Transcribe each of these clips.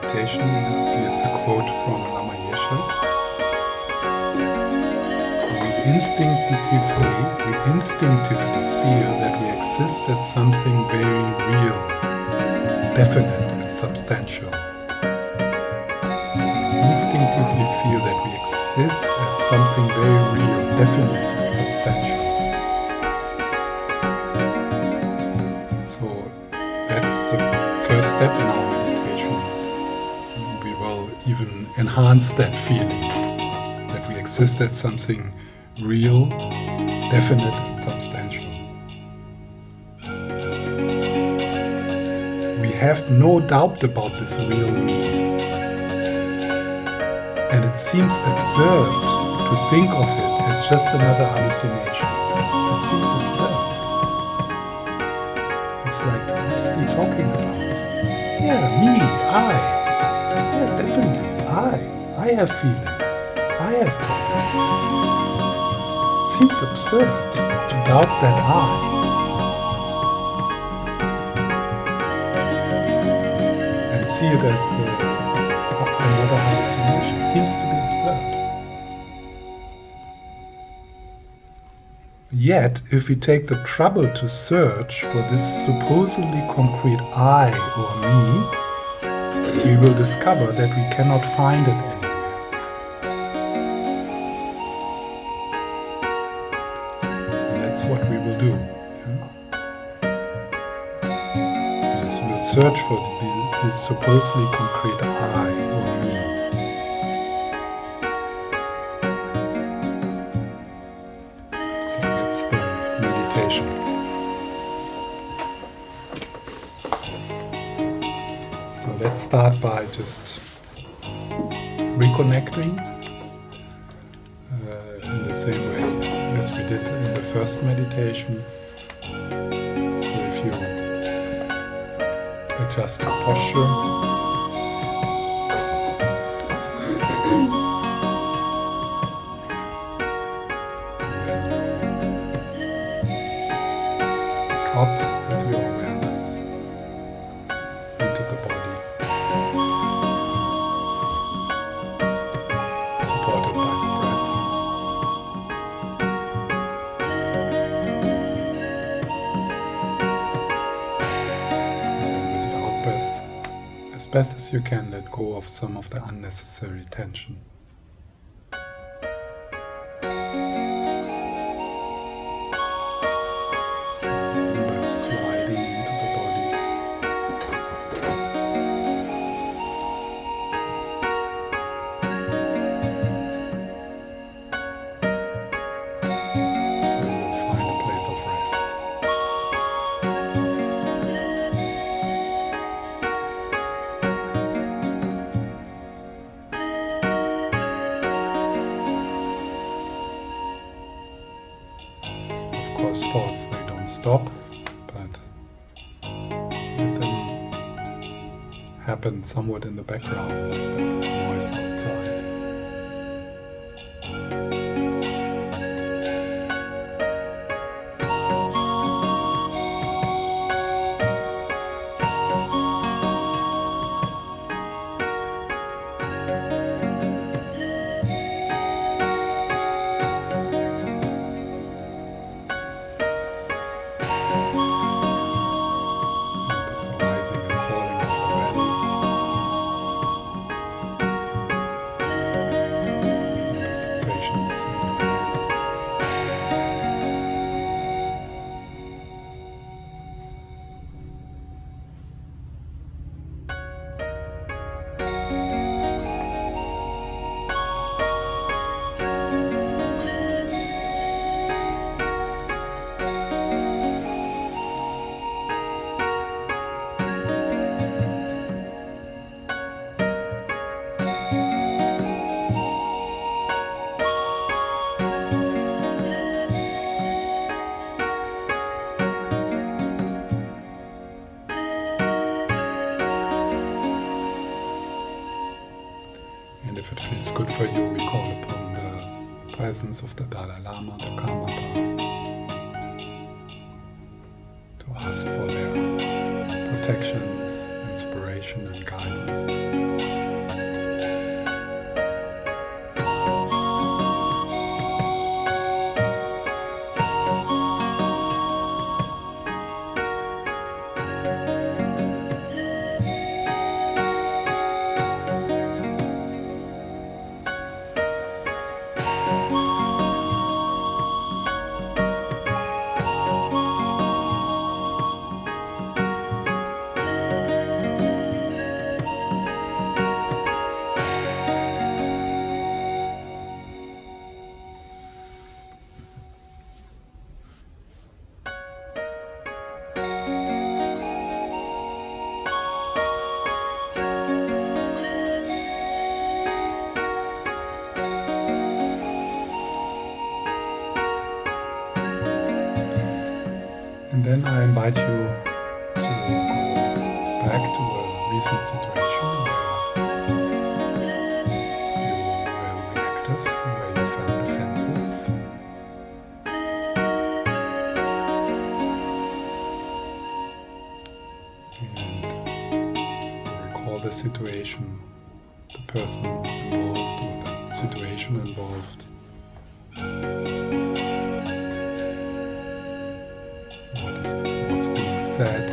meditation. Here's a quote from Lama Yeshe. We instinctively feel that we exist as something very real, definite and substantial. We instinctively feel that we exist as something very real, definite and substantial. So that's the first step in our meditation. We will even enhance that feeling that we exist as something real, definite and substantial. We have no doubt about this real me. And it seems absurd to think of it as just another hallucination. It seems absurd. It's like, what is he talking about? Yeah, me, I. Yeah, definitely, I have feelings. I have problems. It seems absurd to doubt that I. And see it as another hallucination. It seems to be absurd. Yet, if we take the trouble to search for this supposedly concrete I or me, we will discover that we cannot find it anywhere. And that's what we will do. We will search for this supposedly concrete I or me. So that's the meditation. So let's start by just reconnecting in the same way as we did in the first meditation. So if you adjust the posture, drop with your awareness into the body, supported by the breath. And then with the out breath, as best as you can, let go of some of the unnecessary tension. Breath sliding into the body. So you'll find a place of rest. Of course, thoughts, they don't stop, but let them happen somewhat in the background, like the noise outside. Notice the rising and falling of the belly. Notice sensations in your hands. And if it feels good for you, we call upon the presence of the Dalai Lama, the Karmapa, to ask for their protections, inspiration and guidance. I invite you to go back to a recent situation where you were reactive, where you felt defensive. And recall the situation, the person involved, or the situation involved. What's being said.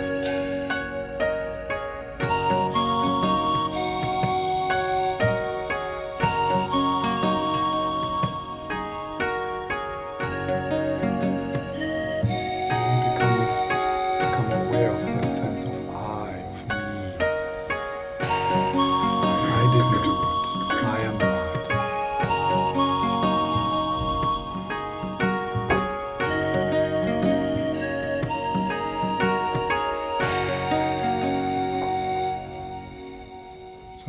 Become aware of that sense of I, of me. I didn't do it. I am right. So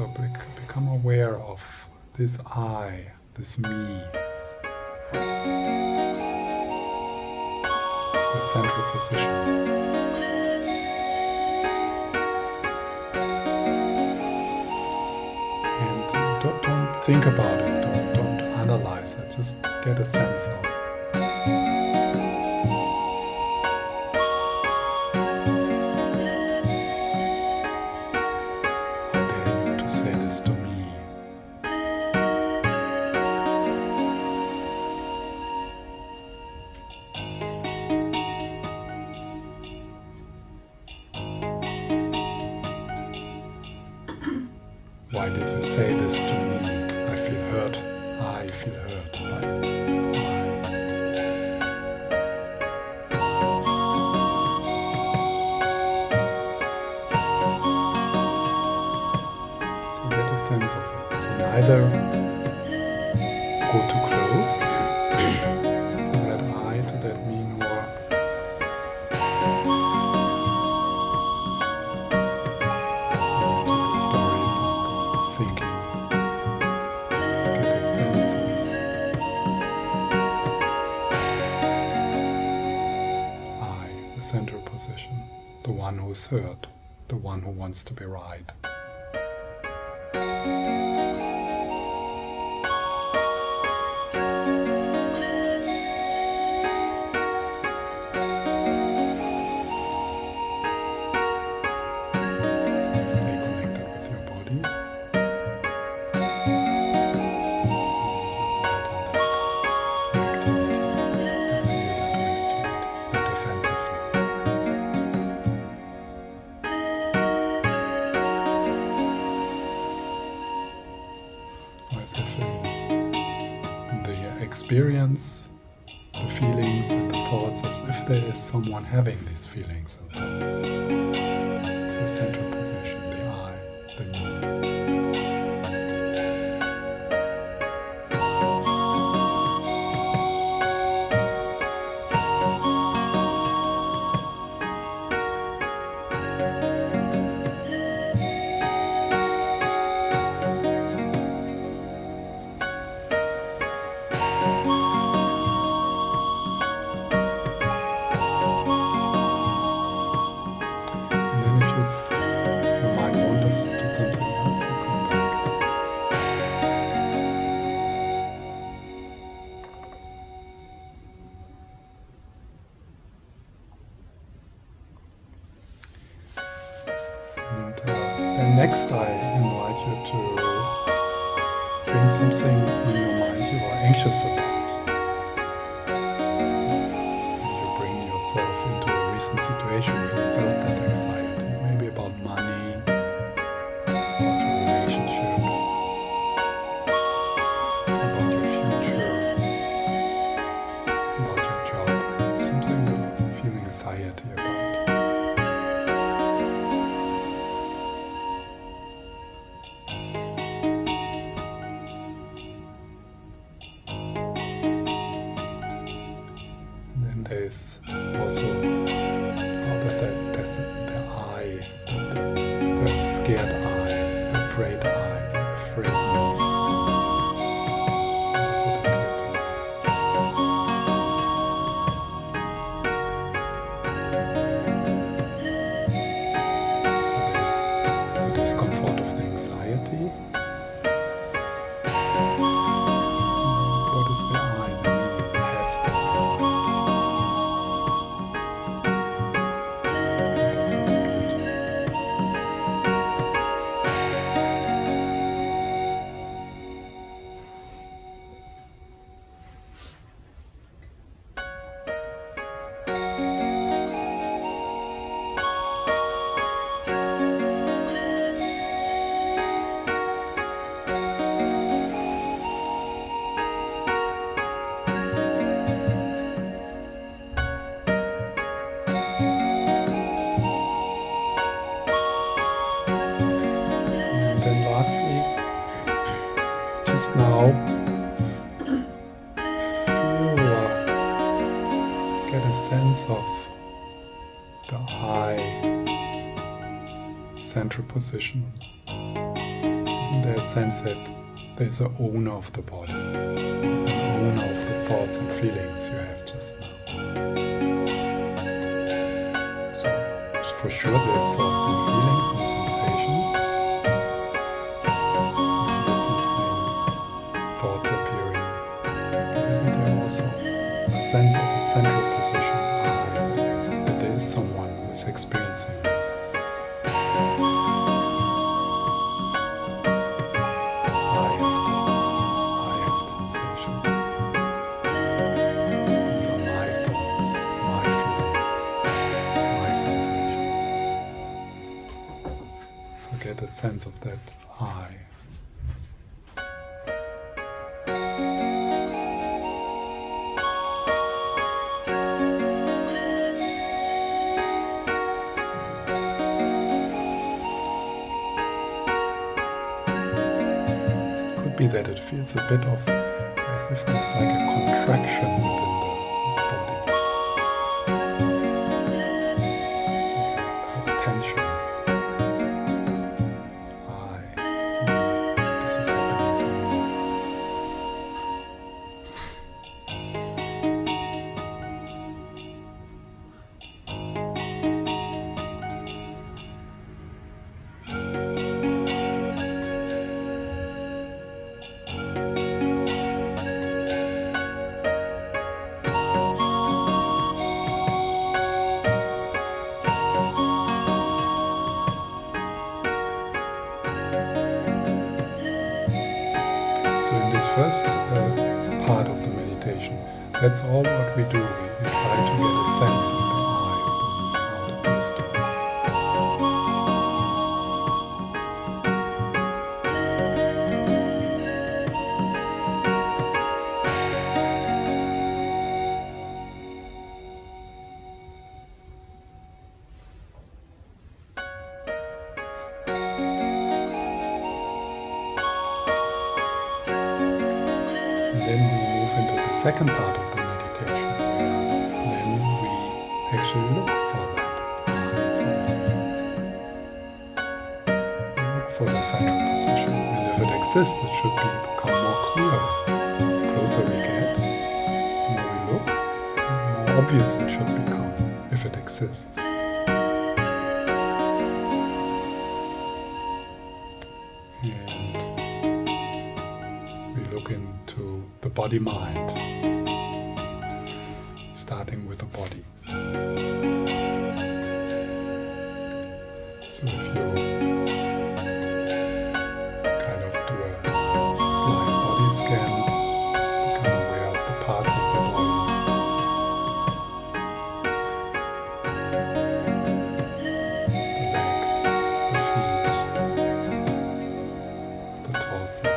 become aware of this I, this me, the central position. And don't think about it, don't analyze it, just get a sense of. How dare you to say this to me? Why did you say this to me? I feel hurt. I feel hurt by it. So get a sense of it. So neither go too close to that I, to that me, nor central position, the one who's heard, the one who wants to be right. So stay connected with your body. As if in the experience, the feelings and the thoughts, as if there is someone having these feelings and thoughts. The central position, the I, the me. Next, I invite you to bring something in your mind you are anxious about. And you bring yourself into a recent situation where you felt that anxiety, maybe about money, about your relationship, about your future, about your job, something you feel anxiety about. There's also how does the I, the scared I, the afraid I, the afraid me. How does it appear to me? discomfort of the anxiety. What is the I, the me, who has this just now feel, get a sense of the I central position. Isn't there a sense that there's an owner of the body, an owner of the thoughts and feelings you have just now? So for sure there's thoughts and feelings and sensations. Thoughts appearing, but isn't there also a sense of a central position, that there is someone who is experiencing this? I have thoughts, I have sensations. These are my thoughts, my feelings, my sensations. So get a sense of that I. Be that it feels a bit of as if there's like a contraction within the body, like a tension. This is happening to me. This first part of the meditation, that's all what we do. We try to get a sense of the I, how it appears to us. Then we move into the second part of the meditation, where then we actually look for that. Look for the central position, and if it exists, it should become more clear. The closer we get, the more we look, the more obvious it should become, if it exists. Look into the body-mind, starting with the body. So if you kind of do a slight body scan, become aware of the parts of the body. The legs, the feet, the torso.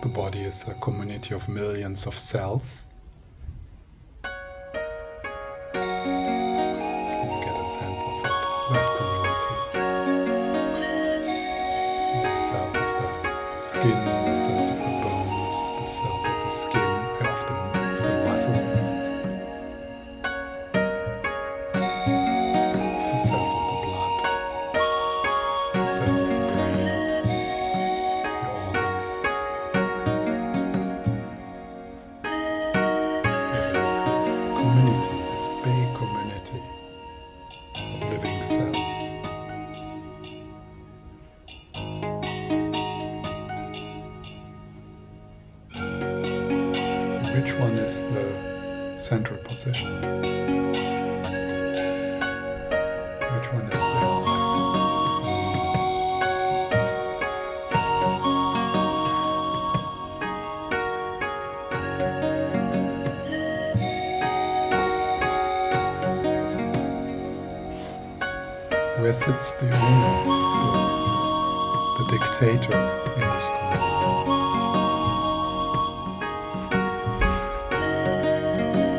The body is a community of millions of cells. Can you get a sense of it, that community? The cells of the skin, the cells of the bones, the cells of the skin, of the muscles, the cells of the blood, the cells of the one is the central position. Which one is the eye? Where sits the owner, the dictator in this community?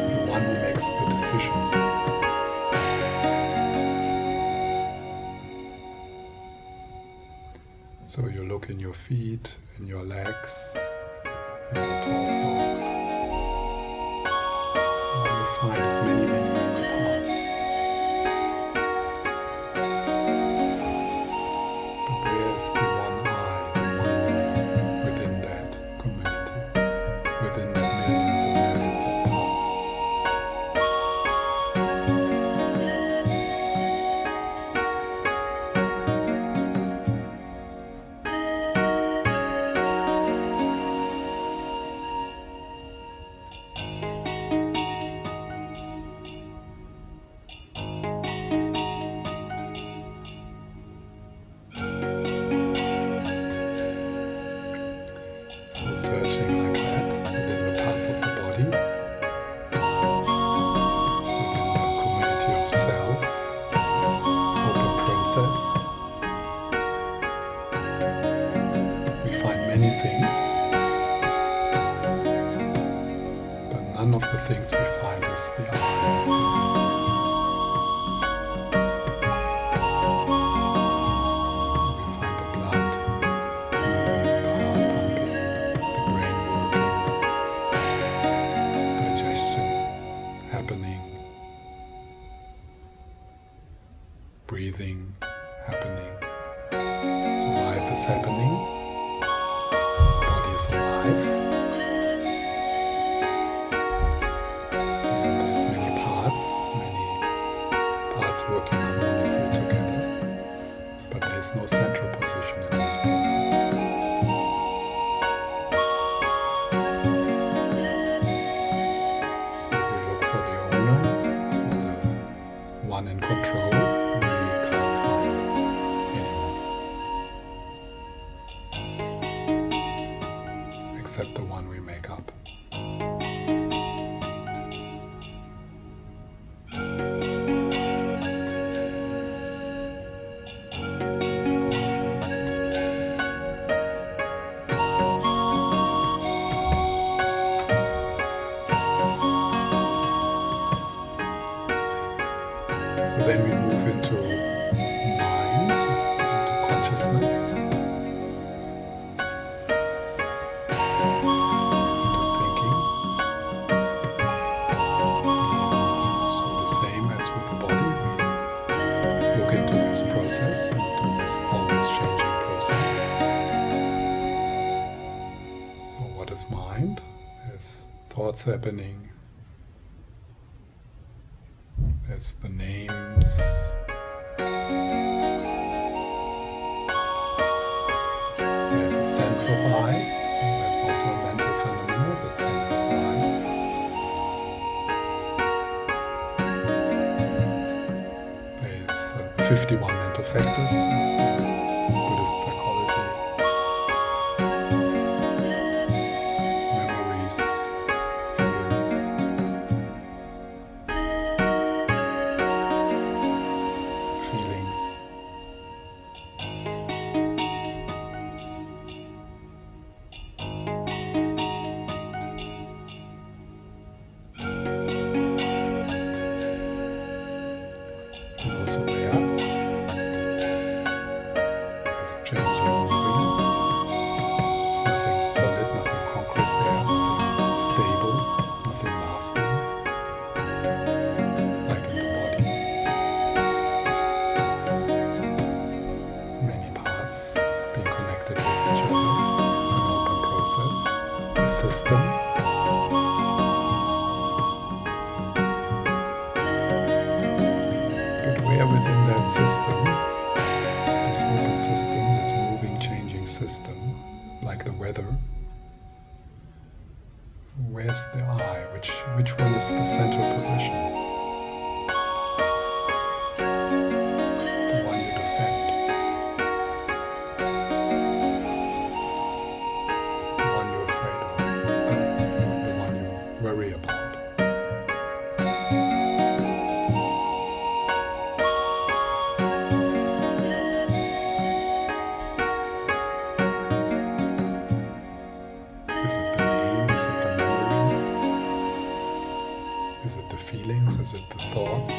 The one who makes the decisions. So you look in your feet, in your legs, in your torso. What you find is many, many, many parts. Where's the one eye, the one within that community, within the millions of parts? So searching like that within the parts of the body, within the community of cells, this open process, we find many things, but none of the things we find is the eyes. We find the blood moving, the heart pumping, the brain working, digestion happening, breathing happening. So life is happening, the body is alive, and there's many parts working harmoniously together, but there's no central position in this process. So if we look for the owner, for the one in control, we can't find anyone, except the one we make up. So then we move into mind, into consciousness, into thinking. And so the same as with the body, we look into this process, into this always changing process. So what is mind? There's thoughts happening. There's the names. There's a sense of I. That's also a mental phenomenon, the sense of I. There's 51 mental factors of Buddhist psychology. Memories, fears, feelings. And also there, it's changing, moving. There's nothing solid, nothing concrete there, nothing stable, nothing lasting, like in the body. Many parts being connected with each other, an open process, a system. But where within that system, this open system, this moving, changing system, like the weather, Where's the I? Which one is the central position? The one you defend. The one you're afraid of. The one you worry about. Is it the name? Is it the memories? Is it the feelings? Is it the thoughts?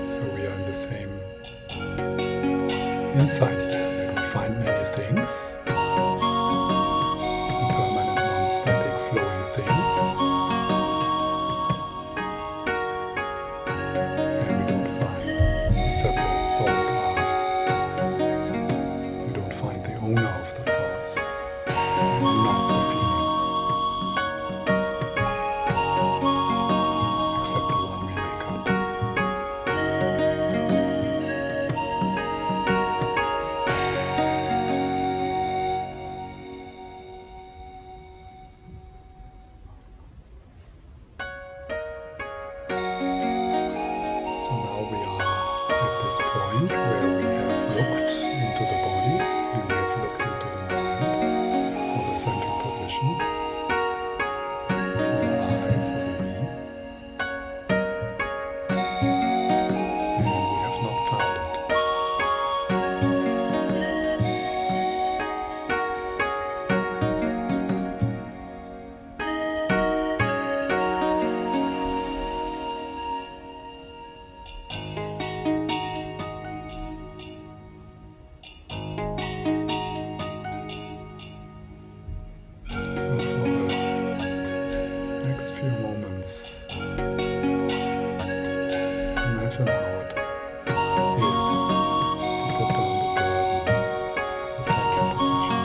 So we are in the same insight here, that we find many things, impermanent, non-static, flowing things, and we don't find a separate, solid I. We don't find the owner of the thoughts, the owner of the feelings, except the one we make up. So now we are at this point where we have looked into the body and we have looked into the mind for the central position, for the I, for the we, and we have not found it. So for the next few moments, imagine how it is to put down the burden, the central position,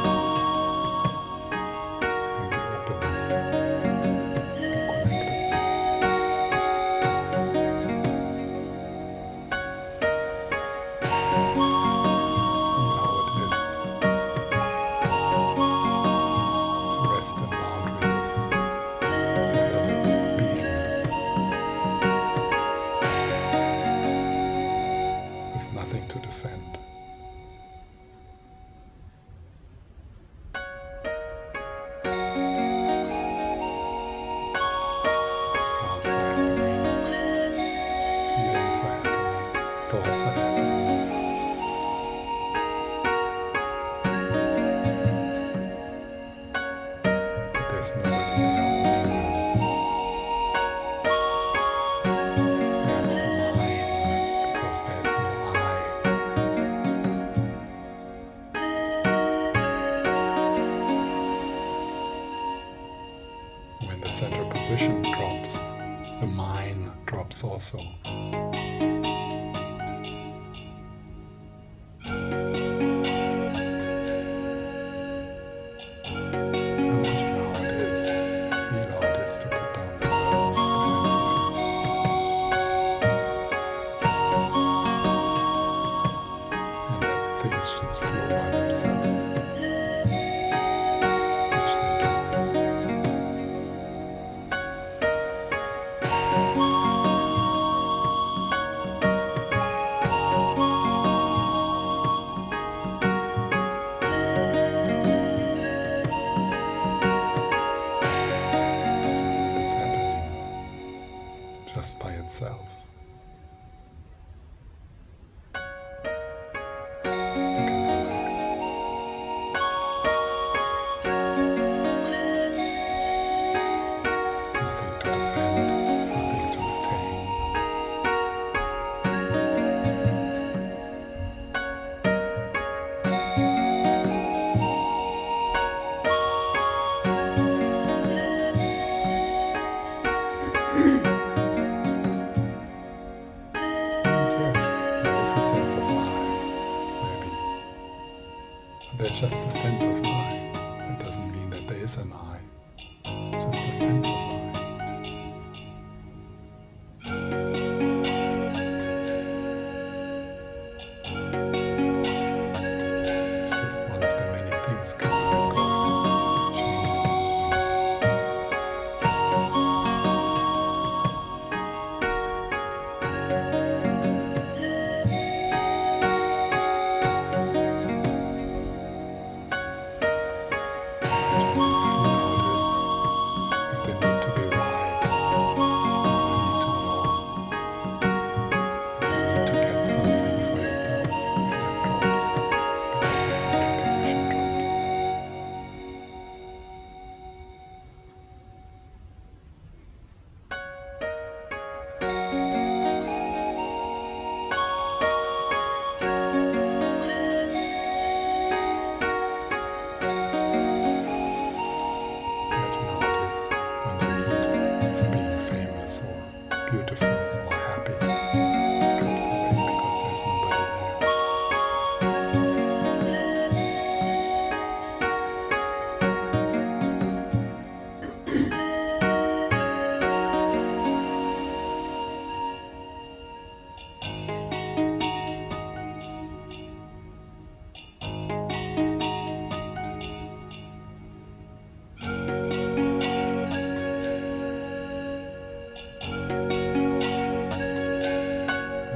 and the openness, the connectedness. And how it is to rest in boundaryless, centerless beingness, with nothing to defend. Sounds are happening, feelings are happening, thoughts are happening. But there's nobody there, only you. They are not mine, because there's no I. When the central position drops, the mine drops also. Imagine how it is, feel how it is to put down the burden of defensiveness, and let things just flow by themselves, which they do. This moment is happening just by itself. You can relax. Nothing to defend, nothing to retain. beautiful or happy drops away because there's nobody there.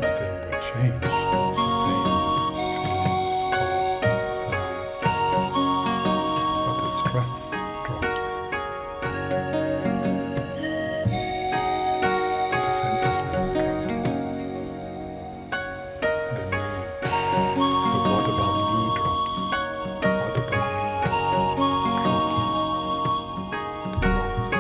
Nothing would change. It's the same feelings, thoughts, sounds, but the stress drops. The defensiveness drops. The what about me drops. What about me drops, dissolves.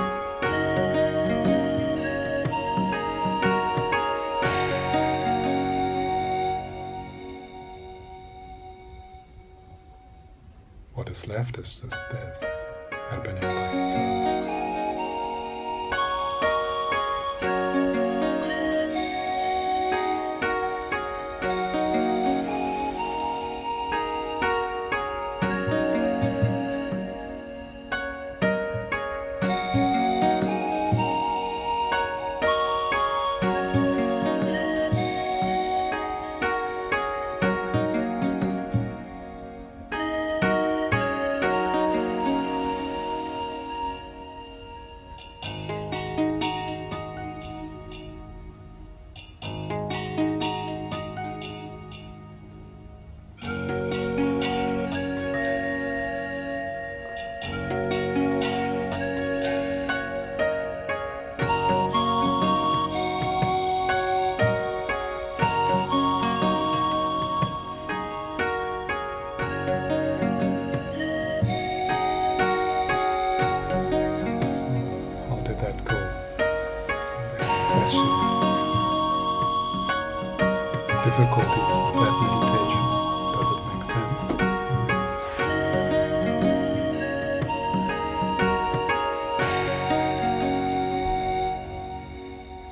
What is left is just this happening by itself. So, how did that go? Any questions? Difficulties with that meditation? Does it make sense?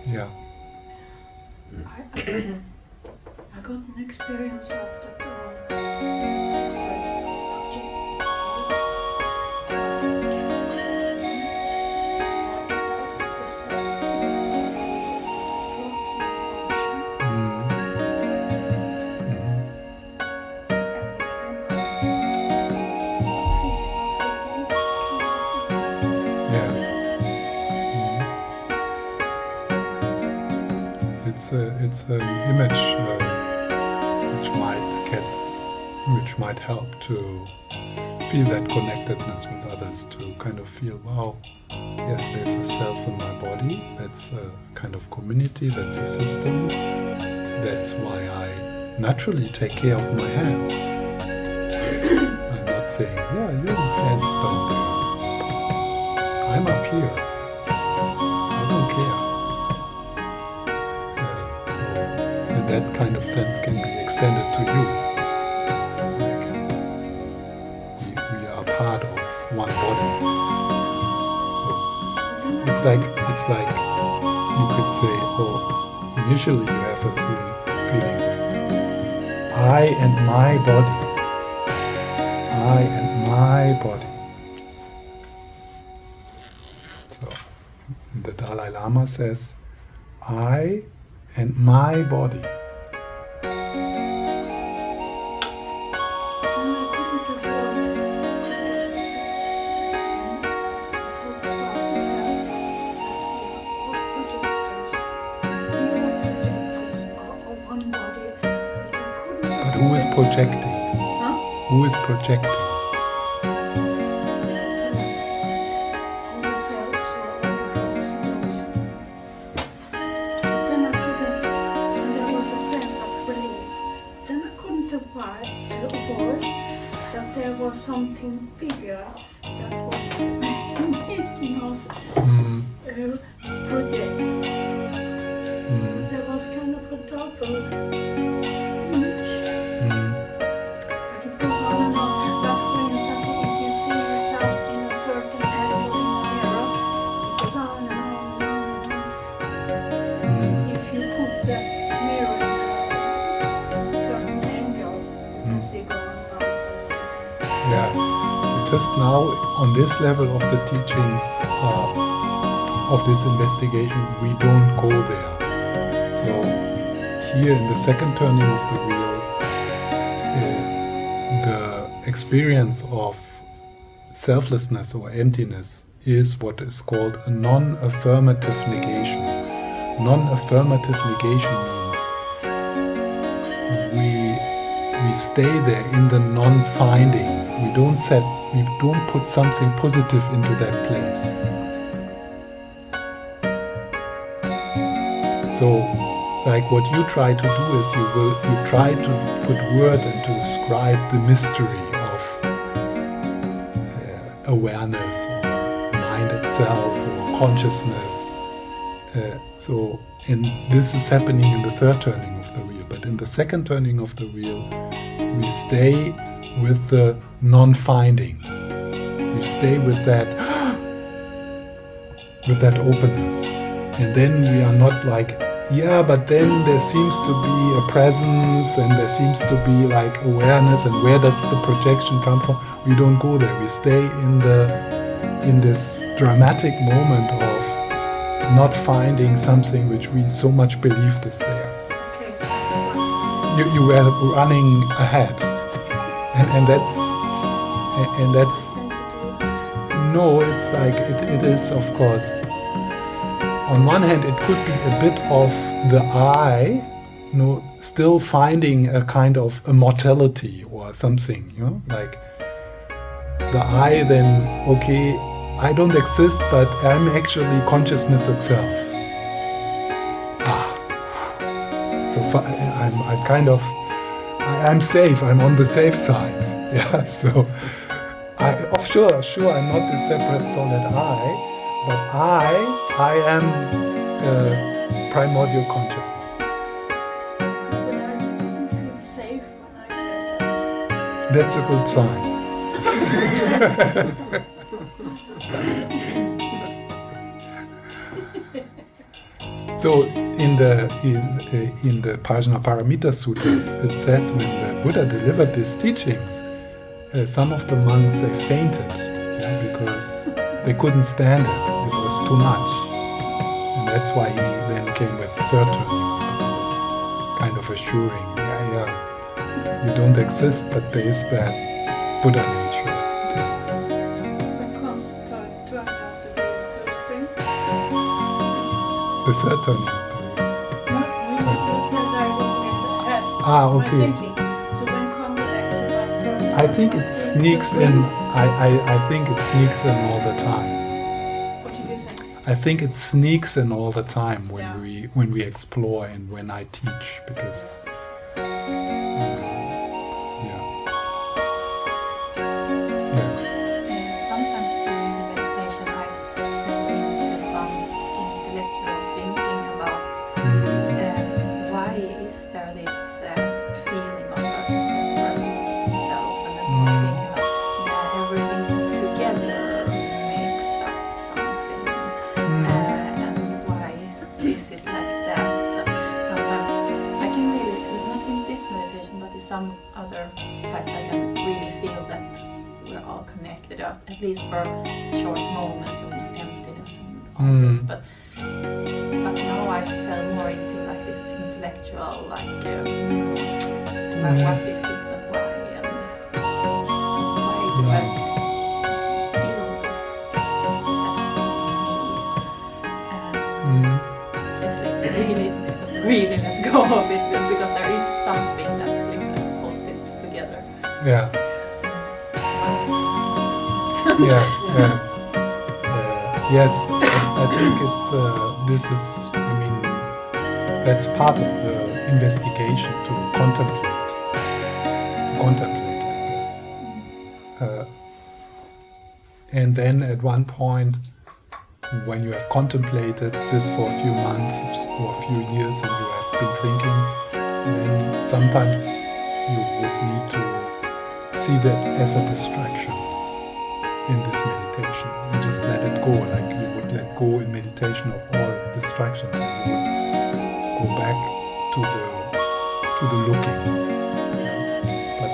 Yeah. I got an experience of that Mm. Mm. Yeah. Mm. It's an image which might help to feel that connectedness with others, to kind of feel, wow, yes, there's a cells in my body, that's a kind of community, that's a system, that's why I naturally take care of my hands. I'm not saying, yeah, your hands down there. I'm up here. I don't care. So in that kind of sense can be extended to you. Like we are part of one body. So it's like you could say, oh, initially you have a feeling of I and my body. I and my body. So the Dalai Lama says, I and my body. But who is projecting? Huh? Who is projecting? Something bigger that was making us project. There was kind of a double image. I could go on and on. That for instance, if you see yourself in a certain angle in the mirror, it goes on and on and on and on. just now on this level of the teachings of this investigation, we don't go there. So here in the second turning of the wheel, the experience of selflessness or emptiness is what is called a non-affirmative negation. Non-affirmative negation means we stay there in the non-finding. We don't put something positive into that place. So, like what you try to do is you try to put word and to describe the mystery of awareness or mind itself or consciousness. And this is happening in the third turning of the wheel. But in the second turning of the wheel, we stay with the non-finding. We stay with that openness. And then we are not like, yeah, but then there seems to be a presence and there seems to be like awareness, and where does the projection come from? We don't go there. We stay in this dramatic moment of not finding something which we so much believed is there. You were running ahead, and that's no. It's like it is, of course. On one hand, it could be a bit of the I, still finding a kind of immortality or something, like the I then, okay, I don't exist, but I'm actually consciousness itself. So I'm safe, I'm on the safe side. Yeah, so sure, I'm not the separate solid I, but I am primordial consciousness. But I didn't feel safe when I said that. That's a good sign. So in the Prajnaparamita Sutras, it says when the Buddha delivered these teachings, some of the monks, they fainted, because they couldn't stand it. It was too much. And that's why he then came with the third turning, kind of assuring, you don't exist, but there is that Buddha nature. When comes to turn out to be to spring? The third turning. No, you said I was in the head. Okay. My thinking. So when comes it actually my turn? I think it sneaks in. I think it sneaks in all the time. What did you say? I think it sneaks in all the time when we explore and when I teach, because yes. Sometimes during the meditation I go into some intellectual thinking about why is there this feeling of a separate self, and then thinking about everything together makes up something, and why is it like that? Sometimes I can really, not in this meditation, but in some other types, I can really feel that we're all connected, at least for short moments of this emptiness and all this. But now I fell more into like this intellectual, like what is this and why, and why do I feel this? That's me. It's like really let go of it, because there is something that holds it together. Yeah. Yes, I think that's part of the investigation, to contemplate like this. And then at one point, when you have contemplated this for a few months or a few years and you have been thinking, then sometimes you would need to see that as a distraction in this meditation and just let it go, like we would let go in meditation of all distractions, and we would go back to the looking. But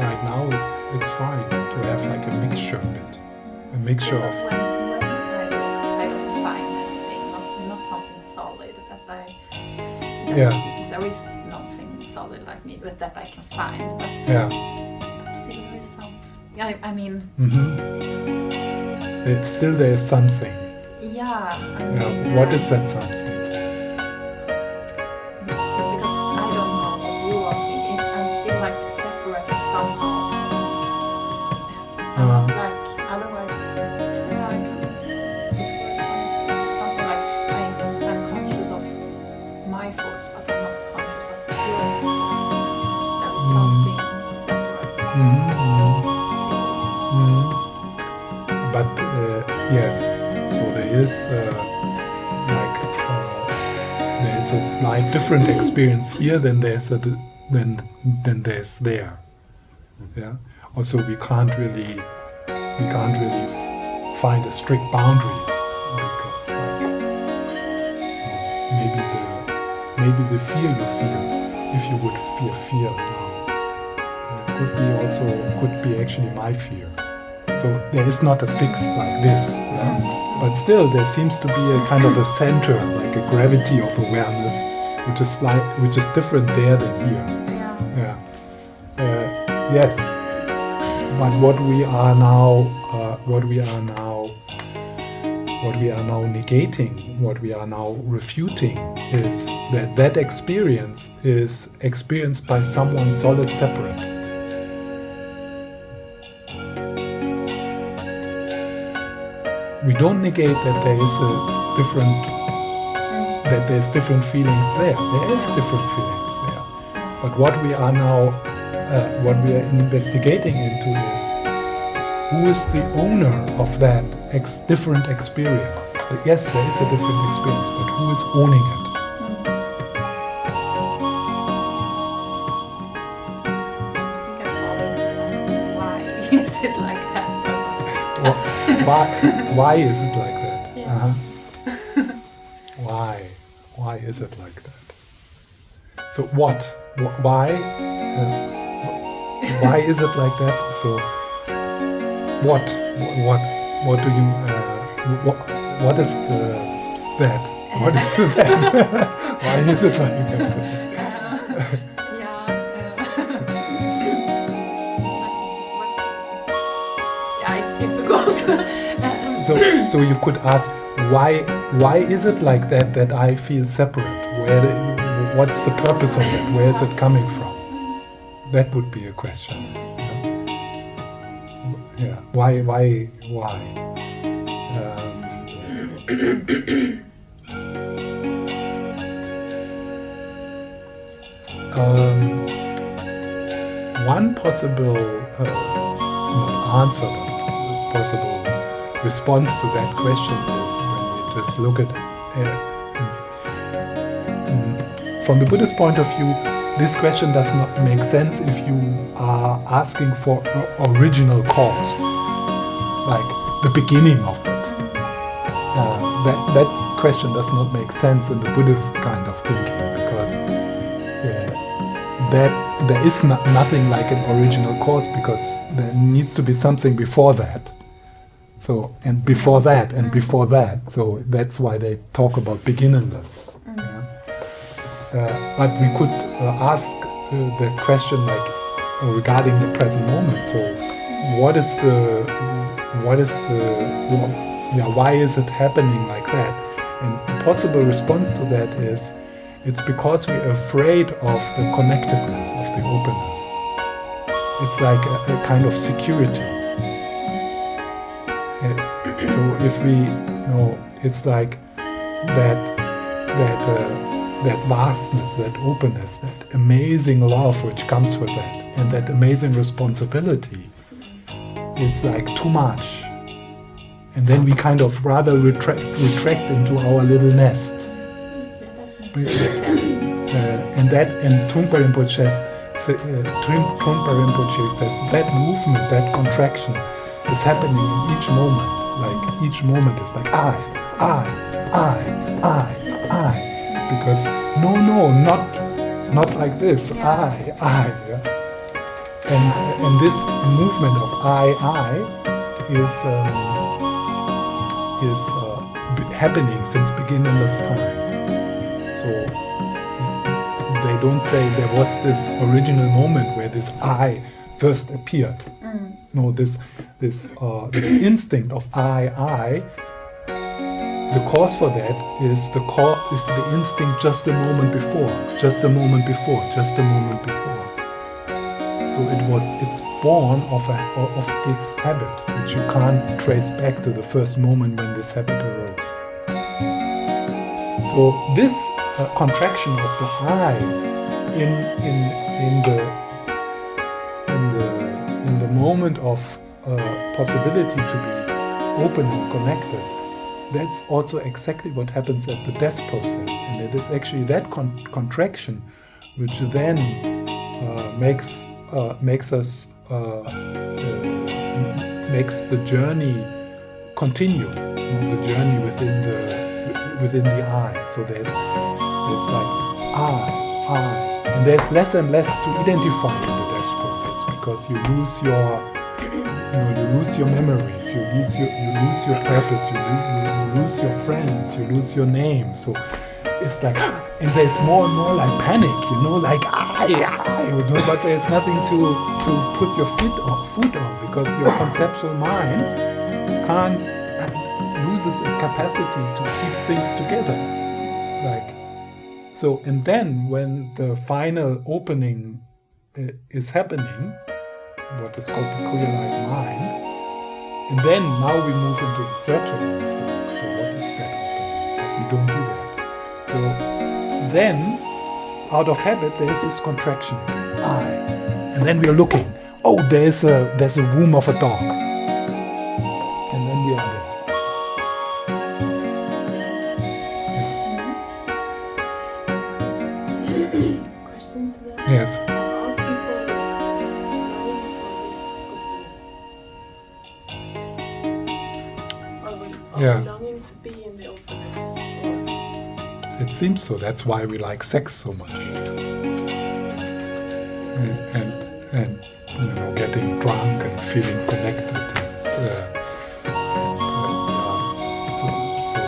right now it's fine to have like a mixture of it, a mixture Because of. when I don't find anything, not something solid that there is nothing solid like me that I can find. But Yeah. still there is some. Yeah, I mean. Still there is something. Yeah. Yeah. What is that something? Because I don't know what you are thinking. I'm still like separate somehow. Like otherwise, yeah, I can something like I'm conscious of my thoughts, but I'm not conscious of your thoughts. There is something separate. But yes, so there is there is a slight different experience here than there's than there's there. Yeah. Also, we can't really find a strict boundaries because maybe the fear you feel, if you would feel fear now, could be actually my fear. So there is not a fix like this, yeah? But still there seems to be a kind of a center, like a gravity of awareness, which is different there than here. Yeah. Yeah. Yes. But what we are now negating, what we are now refuting, is that experience is experienced by someone solid separate. We don't negate that there's different feelings there. There is different feelings there. But what we are investigating into is who is the owner of that different experience. Yes, there is a different experience, but who is owning it? I think I fall into why is it like that? Why is it like that? Yeah. Why is it like that? So what? Why? Why is it like that? So what do you? What is that? What is that? Why is it like that? It's difficult. So you could ask, why is it like that I feel separate? What's the purpose of it? Where is it coming from? That would be a question. Yeah. Why? One possible answer, possible response to that question is when we just look at from the Buddhist point of view, this question does not make sense if you are asking for original cause, like the beginning of it. That question does not make sense in the Buddhist kind of thinking, because there is nothing like an original cause, because there needs to be something before that. So, and before that, and before that. So that's why they talk about beginningless. But we could ask that question like regarding the present moment. So, why is it happening like that? And a possible response to that is, it's because we're afraid of the connectedness, of the openness. It's like a kind of security. So if we it's like that vastness, that openness, that amazing love which comes with that, and that amazing responsibility is like too much. And then we kind of rather retract into our little nest. And Trungpa Rinpoche says that movement, that contraction is happening in each moment. Like each moment is like I. Because no, not like this. Yeah. and this movement of I is happening since beginningless time. So they don't say there was this original moment where this I first appeared. No, this instinct of I. The cause for that is the instinct just a moment before. So it's born of this habit, which you can't trace back to the first moment when this habit arose. So this contraction of the I in the moment of possibility to be open and connected, that's also exactly what happens at the death process, and it is actually that contraction which then makes the journey continue, the journey within the I. So there's like I, and there's less and less to identify in the death process, because you lose your memories, you lose your purpose, you lose your friends, you lose your name. So it's like, and there's more and more like panic, like but there's nothing to put your foot on, because your conceptual mind loses its capacity to keep things together. So, and then when the final opening is happening, what is called the clear-eyed mind, and then now we move into the third term of the. So what is that opening? But we don't do that. So then, out of habit, there is this contraction again, I, and then we are looking. Oh, there's a womb of a dog, and then we are there. Question to that? Yes. Are people longing for this openness? Are we longing to be in the openness? It seems so. That's why we like sex so much, and getting drunk and feeling connected, so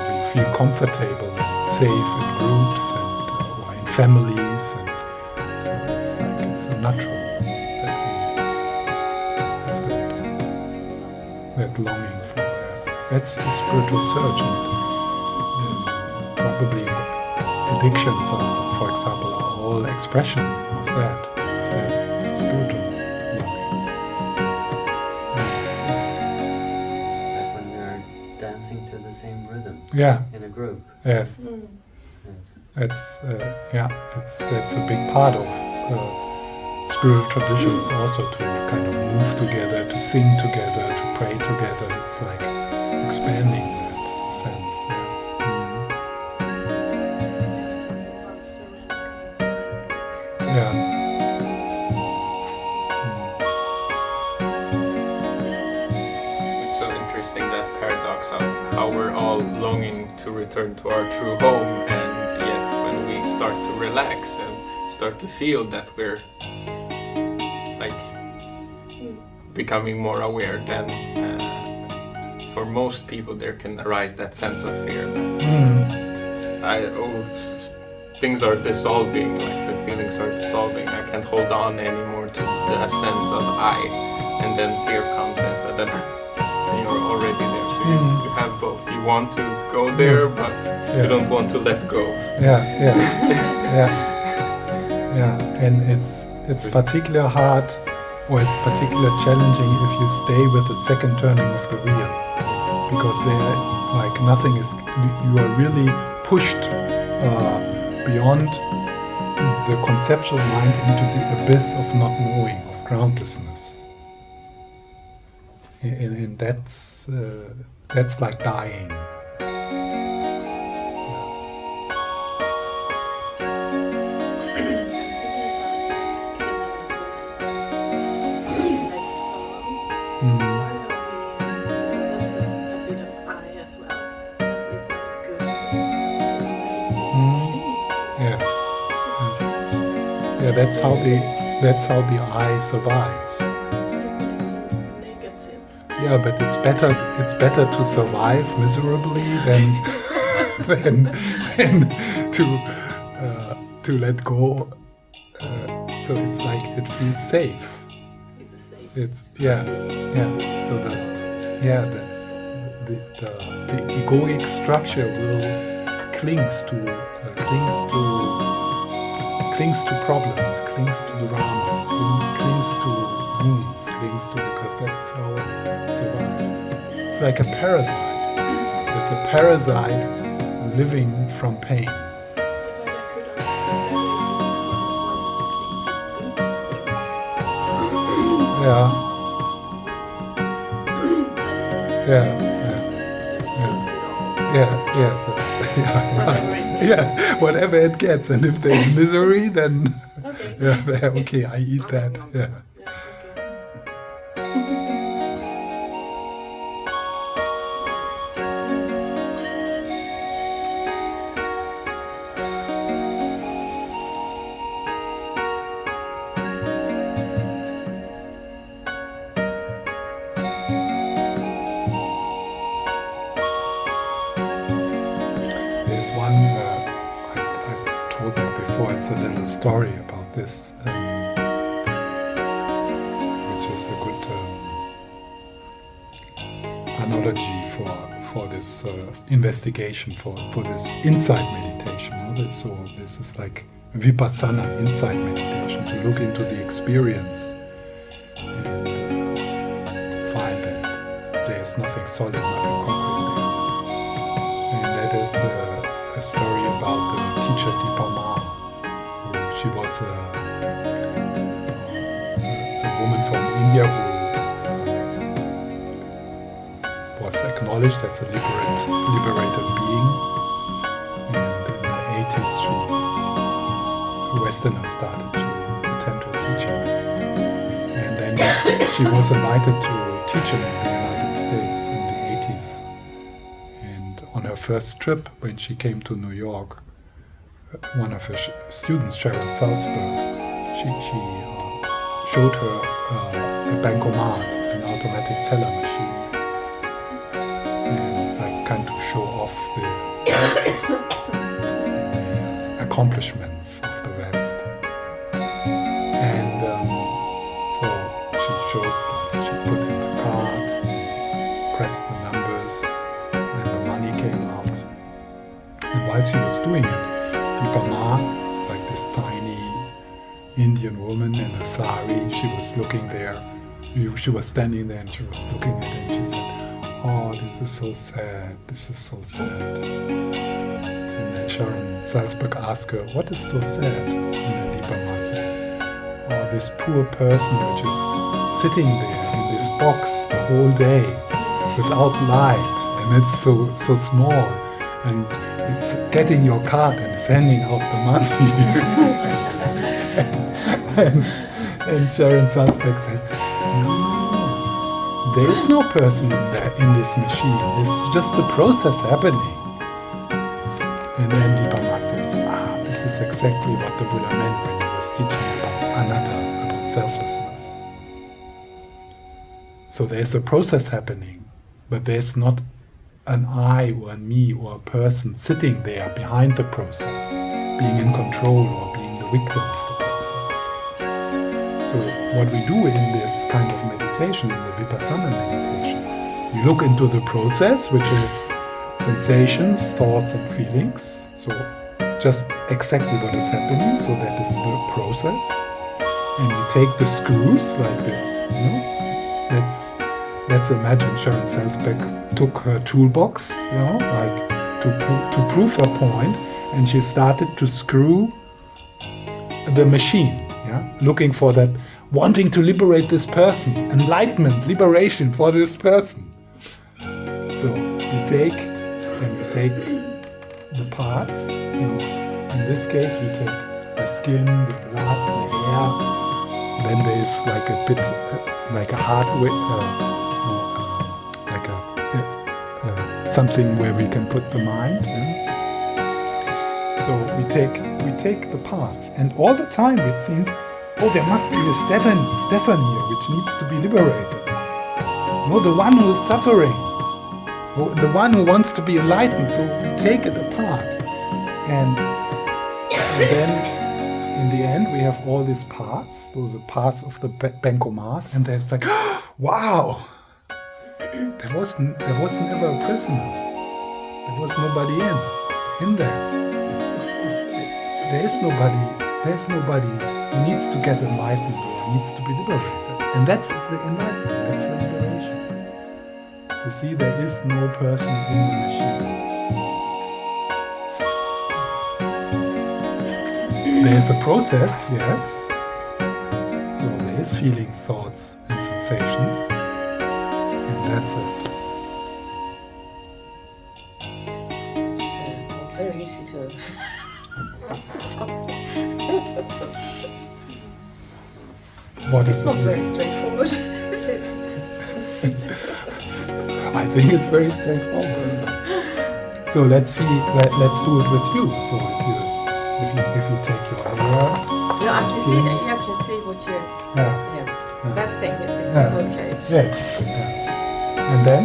we feel comfortable and safe in groups or in families, and so it's like it's so natural that we have that longing for. That's the spiritual surge, and probably addictions are, for example, are all expression of that spiritual longing. Like when we're dancing to the same rhythm in a group. Yes. Yes. That's a big part of spiritual traditions, also to kind of move together, to sing together, to pray together. It's like expanding that sense. It's so interesting, that paradox of how we're all longing to return to our true home, and yet when we start to relax and start to feel that we're like becoming more aware, then for most people there can arise that sense of fear that things are dissolving, like the feelings are dissolving, I can't hold on anymore to the sense of I, and then fear comes instead, and you're already there, so you have both. You want to go there, but you don't want to let go. And it's particularly hard, or it's particularly challenging if you stay with the second turning of the wheel, because there, like nothing is, you are really pushed beyond the conceptual mind into the abyss of not knowing, of groundlessness, and that's like dying. That's how That's how the I survives. It's a negative. Yeah, but it's better to survive miserably than to let go. So it's like it feels safe. It's a safe. It's yeah. So the egoic structure will clings to problems, clings to drama, clings to wounds, clings to because that's how it survives. It's like a parasite. It's a parasite living from pain. Yeah. Yes. Yeah, right. Yeah, whatever it gets. And if there's misery, then okay, I eat that. Yeah. There's one, I told you before, it's a little story about this, which is a good analogy for this investigation, for this insight meditation. So this is like vipassana, insight meditation, to look into the experience and find that there's nothing solid, nothing concrete there. And that is a story about the teacher Dipa Ma. She was a woman from India who was acknowledged as a liberated being. And in the 80s, Westerners started to attend her teachings. And then she was invited to teach in the United States in the 80s. And on her first trip, when she came to New York, one of her students, Sharon Salzberg, she showed her a bankomat, an automatic teller machine, and like kind of show off the accomplishments of the West. And so she showed that she put in the card, pressed the numbers, and the money came out. And while she was doing it, Dipa Ma, like this tiny Indian woman in a sari, she was looking there. She was standing there and she was looking at it and she said, "Oh, this is so sad, this is so sad." And then Sharon Salzberg asked her, "What is so sad?" And then Dipa Ma said, "Oh, this poor person which is sitting there in this box the whole day without light, and it's so small, and it's getting your card and sending out the money." and Sharon Salzberg says, "No, there is no person in this machine. It's just the process happening." And then Dipa Ma says, this is exactly what the Buddha meant when he was teaching about anatta, about selflessness. So there's a process happening, but there's not an I or a me or a person sitting there behind the process, being in control or being the victim of the process. So what we do in this kind of meditation, in the vipassana meditation, we look into the process, which is sensations, thoughts and feelings. So just exactly what is happening, so that is the process. And we take the screws like this, Let's imagine Sharon Salzberg took her toolbox, like to prove her point, and she started to screw the machine, looking for that, wanting to liberate this person, enlightenment, liberation for this person. So we take the parts, and in this case we take the skin, the blood, the hair. Then there is like a bit, like a hardware. Something where we can put the mind. So we take the parts, and all the time we think oh, there must be a Stefan here, which needs to be liberated. No, the one who is suffering, the one who wants to be enlightened. So we take it apart, and then in the end we have all these parts, so the parts of the bankomat, and there's like, wow, there was never a prisoner. There was nobody in there. There's nobody who needs to get enlightened or needs to be liberated. And that's the enlightenment, that's the liberation. To see there is no person in the machine. There's a process, yes. So there is feelings, thoughts, and sensations. And that's it. It's not very easy to. What It's is not it? very straightforward, is it? I think it's very straightforward. So let's do it with you. So if you take your hair, Yeah, I can see what you. yeah, Yeah, that thing. It's Yeah. okay. yes, yeah. And then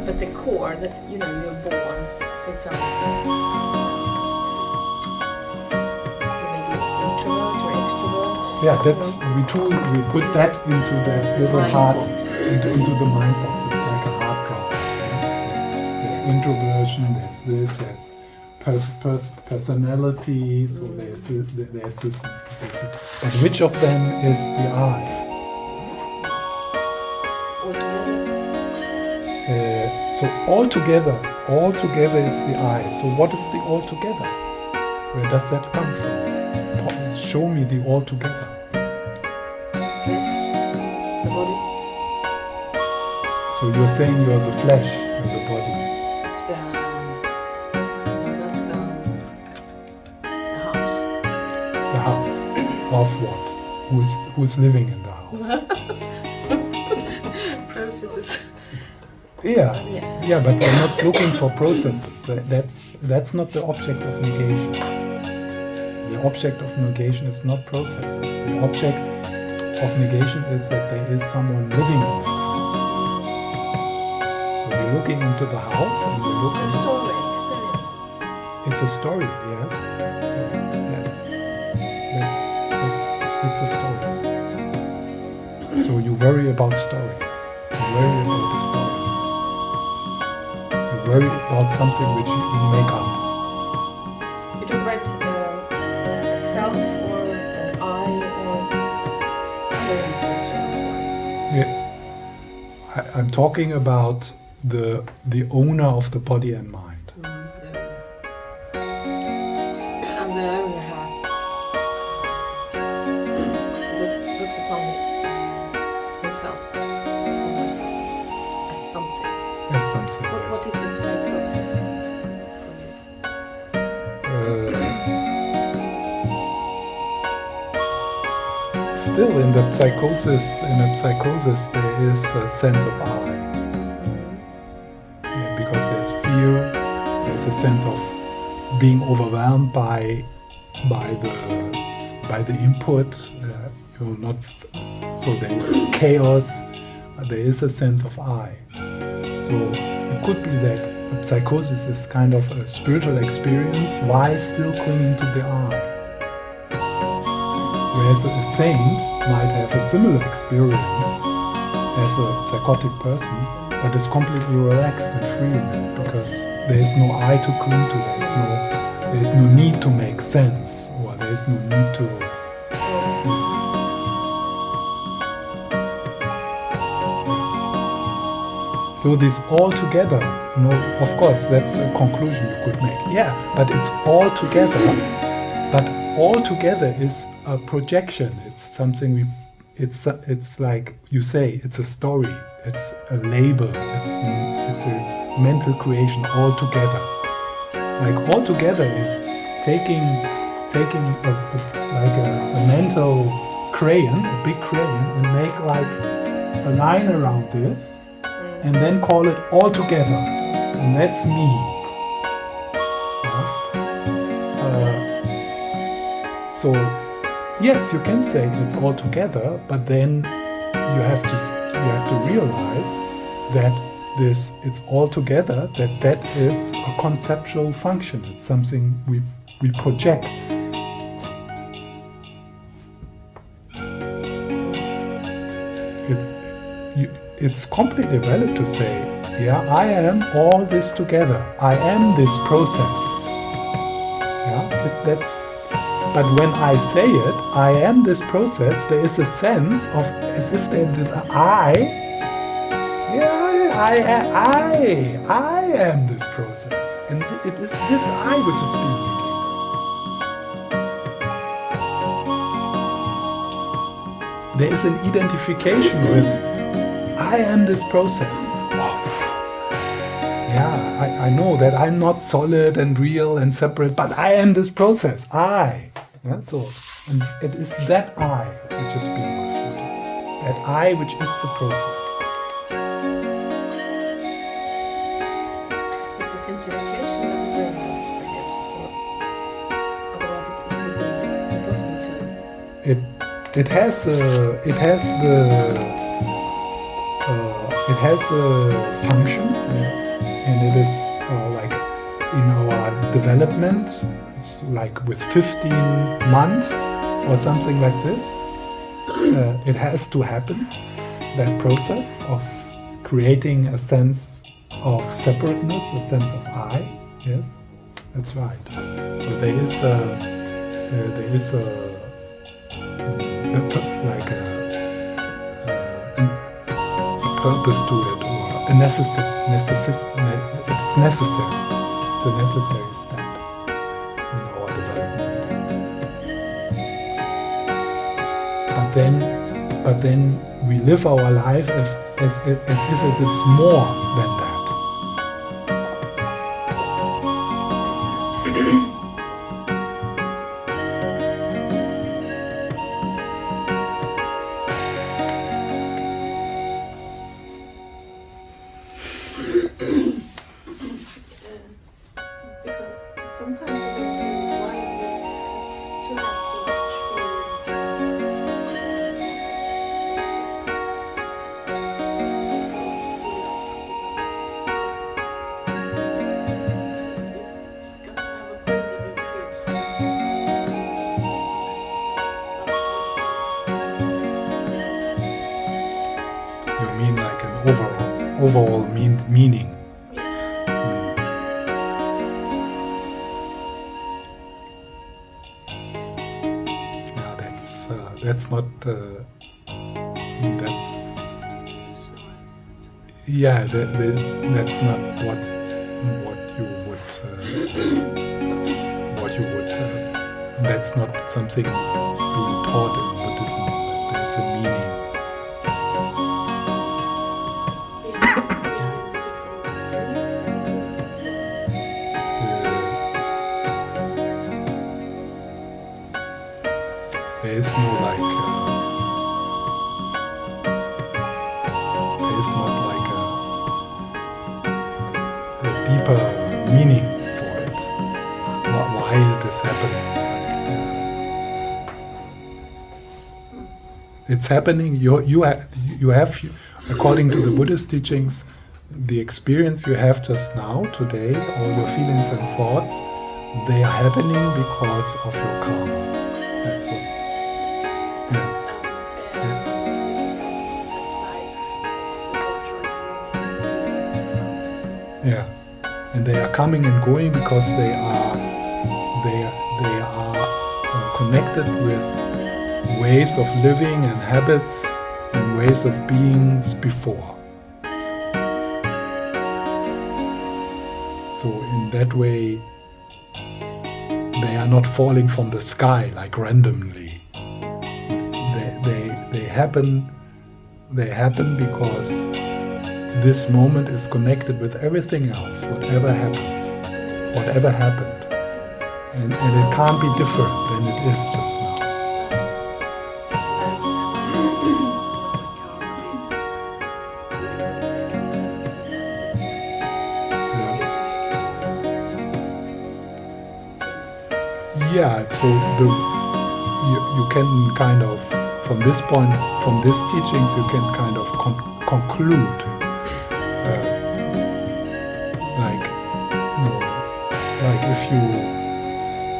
But the core that you're born with something. Maybe introvert or extrovert. yeah, that's we put that into that little Mind heart, box. into the mind box. It's like a heart drop. Yeah? So there's introversion. There's this. There's personality. So there's but which of them is the I? So all together is the I. So what is the all together? Where does that come from? Show me the all together. Flesh, the body. So you're saying you're the flesh and the body. It's that's the house. The house of what? Who is living in the house? Processes. Yeah. Yes. Yeah, but they're not looking for processes. That's not the object of negation. The object of negation is not processes. The object of negation is that there is someone living in the house. So we're looking into the house and we look It's a at story, experience. it's a story, yes. So yes. It's a story. So you worry about story. You worry about the story. You worry about something which you make up. You talk about self or an I or orientation. Yeah. I'm talking about the owner of the body and mind. And the owner looks upon himself almost as something. As something. What yes. is a psychosis Still in the psychosis, there is a sense of I. Yeah, because there's fear, there's a sense of being overwhelmed by the input. You're not. So there is chaos. There is a sense of I. So it could be that psychosis is kind of a spiritual experience while still clinging to the I. Whereas a saint might have a similar experience as a psychotic person, but is completely relaxed and free in it because there is no I to cling to. There is no need to make sense, or there is no need to. So this all together, of course, that's a conclusion you could make. Yeah, but it's all together. But all together is a projection. It's something it's like you say, it's a story. It's a label. It's a mental creation all together. Like all together is taking a mental crayon, a big crayon, and make like a line around this. And then call it all together, and that's me. So yes, you can say it's all together, but then you have to realize that it's all together, that is a conceptual function. It's something we project. It's completely valid to say, yeah, I am all this together. I am this process. Yeah, but when I say it, I am this process, there is a sense of as if I am this process. And it is this I which is being negated. There is an identification with I am this process. Oh, yeah, I know that I'm not solid and real and separate, but I am this process. I. Yeah, so, and it is that I which is being refuted. That I which is the process. It's a simplification of the brain does, I guess, otherwise it would be impossible to. It has a function, yes, and it is like in our development. It's like with 15 months or something like this. It has to happen. That process of creating a sense of separateness, a sense of I. Yes, that's right. So there is like a purpose to it, or a necessary. It's necessary. It's a necessary step in our development. But then we live our life as if it is more than that. Because sometimes I don't know why we to have so much feelings and it's got to have a point that we feel something. You mean like an overall meaning? That's not. That's not what you would. That's not something being taught in Buddhism. There's a meaning. There is no like. There is not like a deeper meaning for it. Why it is happening? It's happening. You have, according to the Buddhist teachings, the experience you have just now, today, all your feelings and thoughts, they are happening because of your karma. That's what. Yeah, and they are coming and going because they are connected with ways of living and habits and ways of being before. So in that way, they are not falling from the sky like randomly. They happen. They happen because this moment is connected with everything else, whatever happens, whatever happened. And it can't be different than it is just now. Yeah, so you can kind of, from this point, from these teachings, you can kind of conclude, like, like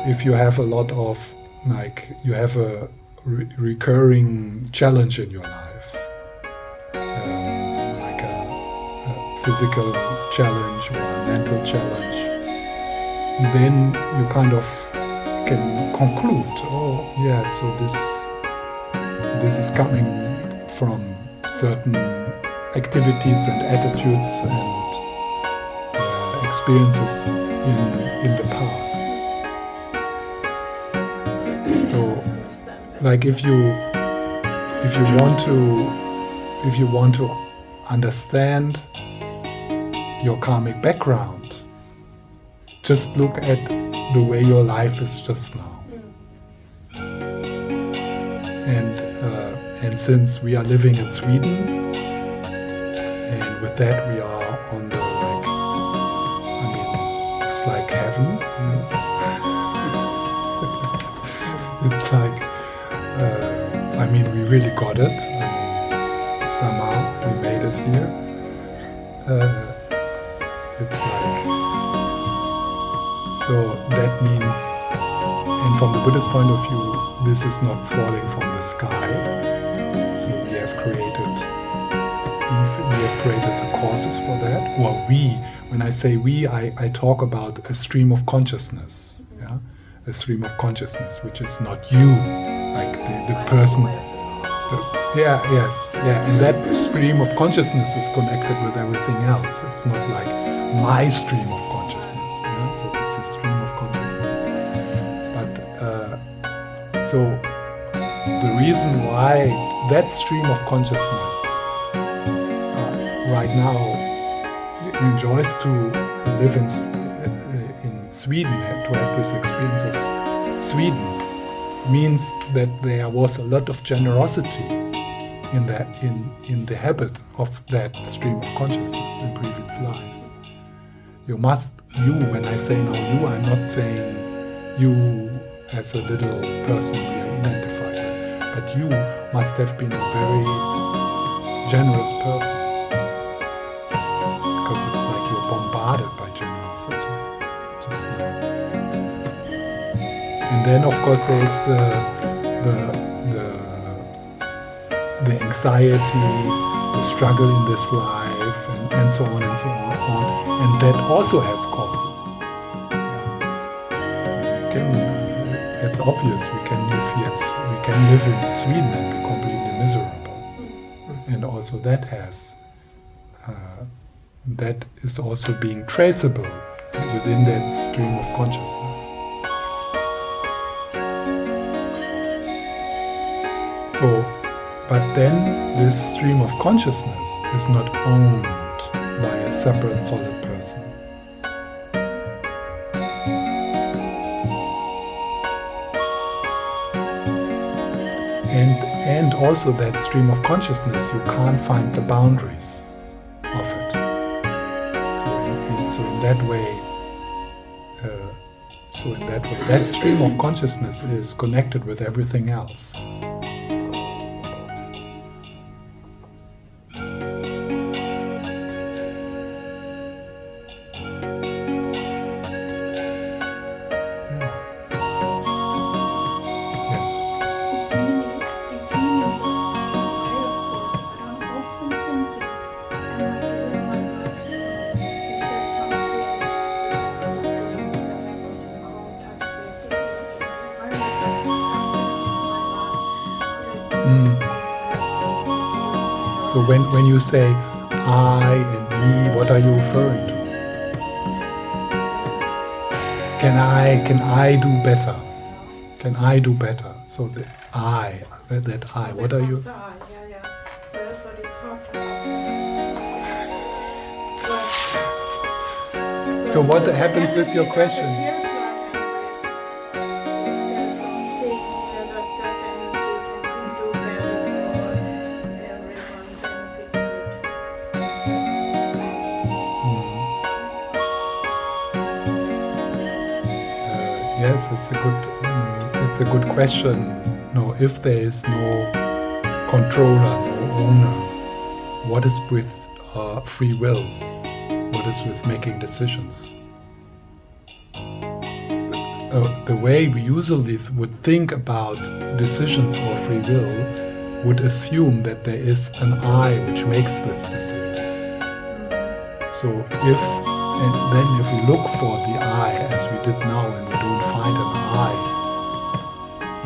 if you have a lot of, like, you have a recurring challenge in your life, like a physical challenge or a mental challenge, then you kind of can conclude, oh yeah, so this is coming from certain activities and attitudes and experiences in the past. So, like if you want to understand your karmic background, just look at the way your life is just now. And since we are living in Sweden, and with that we are on the, like, I mean, it's like heaven. It's like, I mean, we really got it. I mean, somehow we made it here. It's like, so that means, and from the Buddhist point of view, this is not falling from the sky. So we have created the causes for that. Or we, when I say we, I talk about a stream of consciousness. Yeah, a stream of consciousness, which is not you, like the person. And that stream of consciousness is connected with everything else. It's not like my stream of consciousness. Yeah, so it's a stream of consciousness. But so the reason why that stream of consciousness right now enjoys to live in Sweden, to have this experience of Sweden, means that there was a lot of generosity in the habit of that stream of consciousness in previous lives. When I say now you, I'm not saying you as a little person we are identified with, but you must have been a very generous person, because it's like you're bombarded by generosity just now. And then of course there's the anxiety, the struggle in this life, and so on and so on, and that also has causes. It's obvious we can live here. We can live in Sweden and be completely miserable, and also that has that is also being traceable within that stream of consciousness. So, but then this stream of consciousness is not owned by a separate solid person. And also that stream of consciousness, you can't find the boundaries of it. So in that way, that stream of consciousness is connected with everything else. So when you say I and me, what are you referring to? Can I do better? Can I do better? So the I, that I, what are you? So what happens with your question? Yes, it's a good question. if there is no controller, no owner, what is with free will? What is with making decisions? The way we usually would think about decisions or free will would assume that there is an I which makes these decisions. So if we look for the I as we did now and we don't find an I,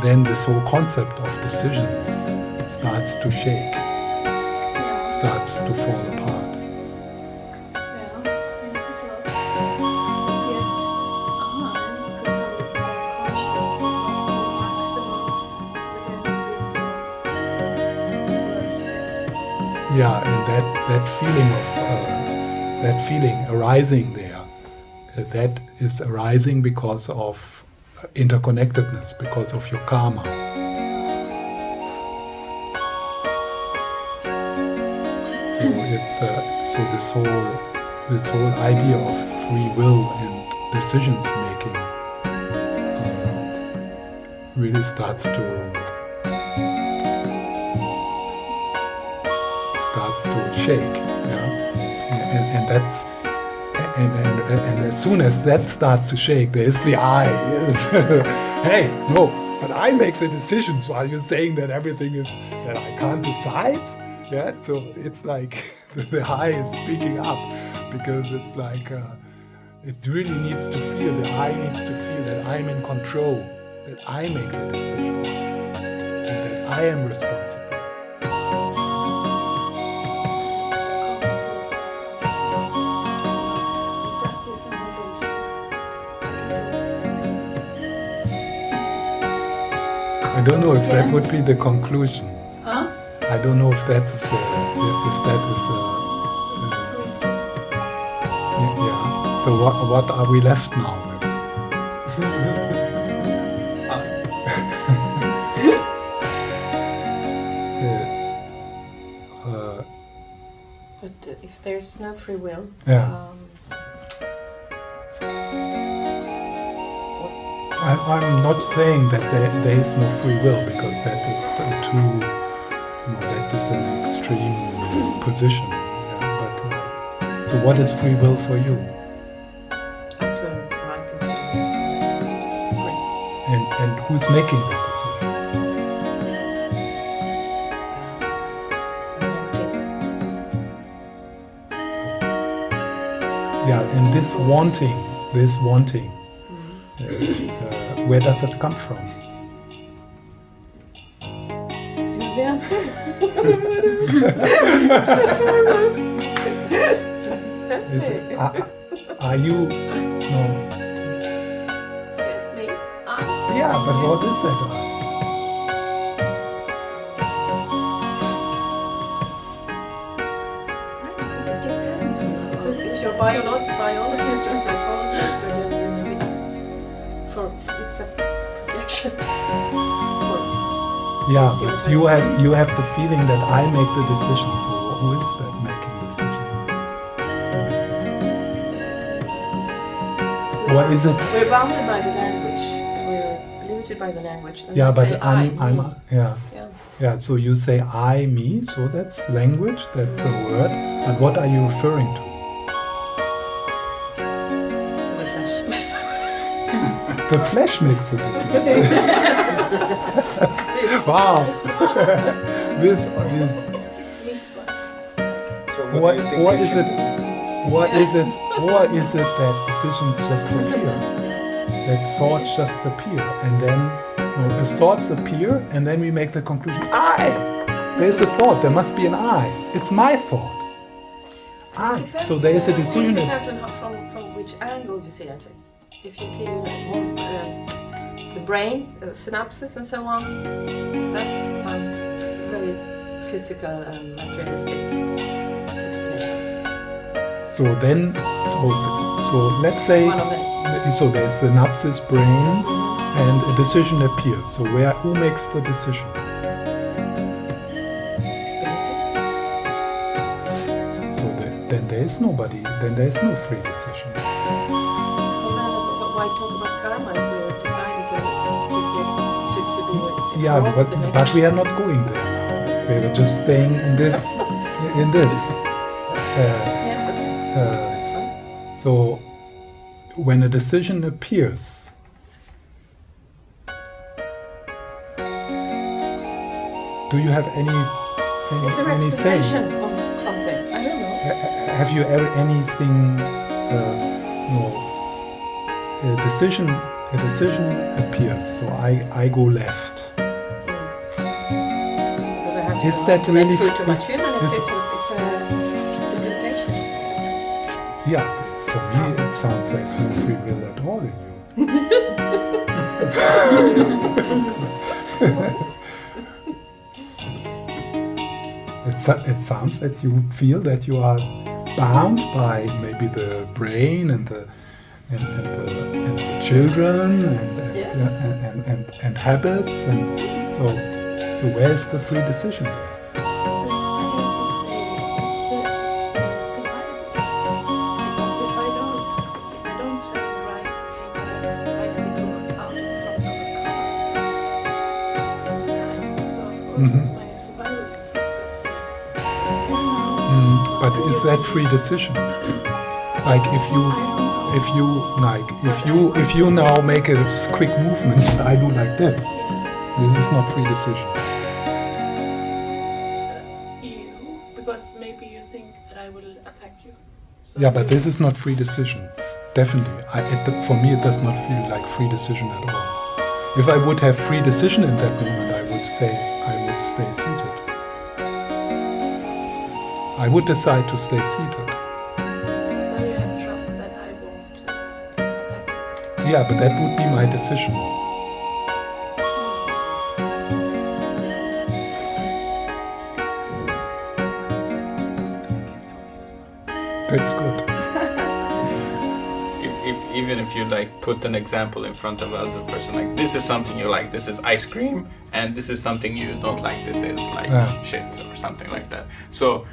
then this whole concept of decisions starts to shake, starts to fall apart. Yeah, and that feeling arising there, that is arising because of interconnectedness, because of your karma. So it's this whole idea of free will and decisions making really starts to shake, and that's and as soon as that starts to shake, there is the I. Hey, no, but I make the decisions. So are you saying that everything is that I can't decide? Yeah, so it's like the I is speaking up, because it's like it really needs to feel. The I needs to feel that I'm in control, that I make the decision, and that I am responsible. I don't know if that would be the conclusion. Huh? I don't know if that is yeah. So what are we left now with? But if there's no free will, Yeah. I'm not saying that there is no free will, because that is that is an extreme position. Yeah, but so what is free will for you? I turn right instead of left. And who's making that decision? Yeah, and this wanting, where does it come from? Do you have the answer? Is it, are you? No. Yes, me. Yeah, but what is that? It depends on if you're biologist or psychologist or just in the bit. For it's a projection. Yeah, but you have the feeling that I make the decisions. So who is that making decisions? Who is that? Or is it? We're bounded by the language. We're limited by the language. And Yeah, we but say I'm yeah. yeah. So you say I, me. So that's language. That's a word. But what are you referring to? The flesh. The flesh makes a difference. Wow. this. So Or do you think is it? Or is it that decisions just appear? That thoughts just appear, and then the thoughts appear, and then we make the conclusion. There's a thought. There must be an I. It's my thought. So there is a decision. It depends on from which angle you see it. If you see the brain, synapses, and so on, that's very physical and materialistic explanation. So let's say. One of many. So there's synapses, brain, and a decision appears. So who makes the decision? Experiences. So then there is nobody. Then there is no free decision. Well, then, why talk about karma if we're deciding to Yeah, for but the next. but we are not going there now. We are just staying in this. In this. Yes, okay. That's fine. So, when a decision appears, do you have any It's a any say? representation of something. I don't know. Have you ever anything? No. A decision appears. So I go left. Because I have Is to that really- food to my is- children. is- It's a simulation. Yeah, for me it sounds like no free will at all in you. It sounds that you feel that you are bound by maybe the brain and the children Yes. and habits, and so where's the free decision there? I have to say it's the survival because if I don't turn right and take the bicycle out in front of a car, so of course it's my survival instinct that's there. But is that free decision? Like if you now make a quick movement and I do like this is not free decision. Because maybe you think that I will attack you. So Yeah, but this is not free decision. Definitely. For me, it does not feel like free decision at all. If I would have free decision in that moment, I would stay seated. I would decide to stay seated. then you have trust that I won't attack you. Yeah, but that would be my decision. That's good. Even if you like put an example in front of other person, like this is something you like, this is ice cream, and this is something you don't like, this is like shit or something like that. So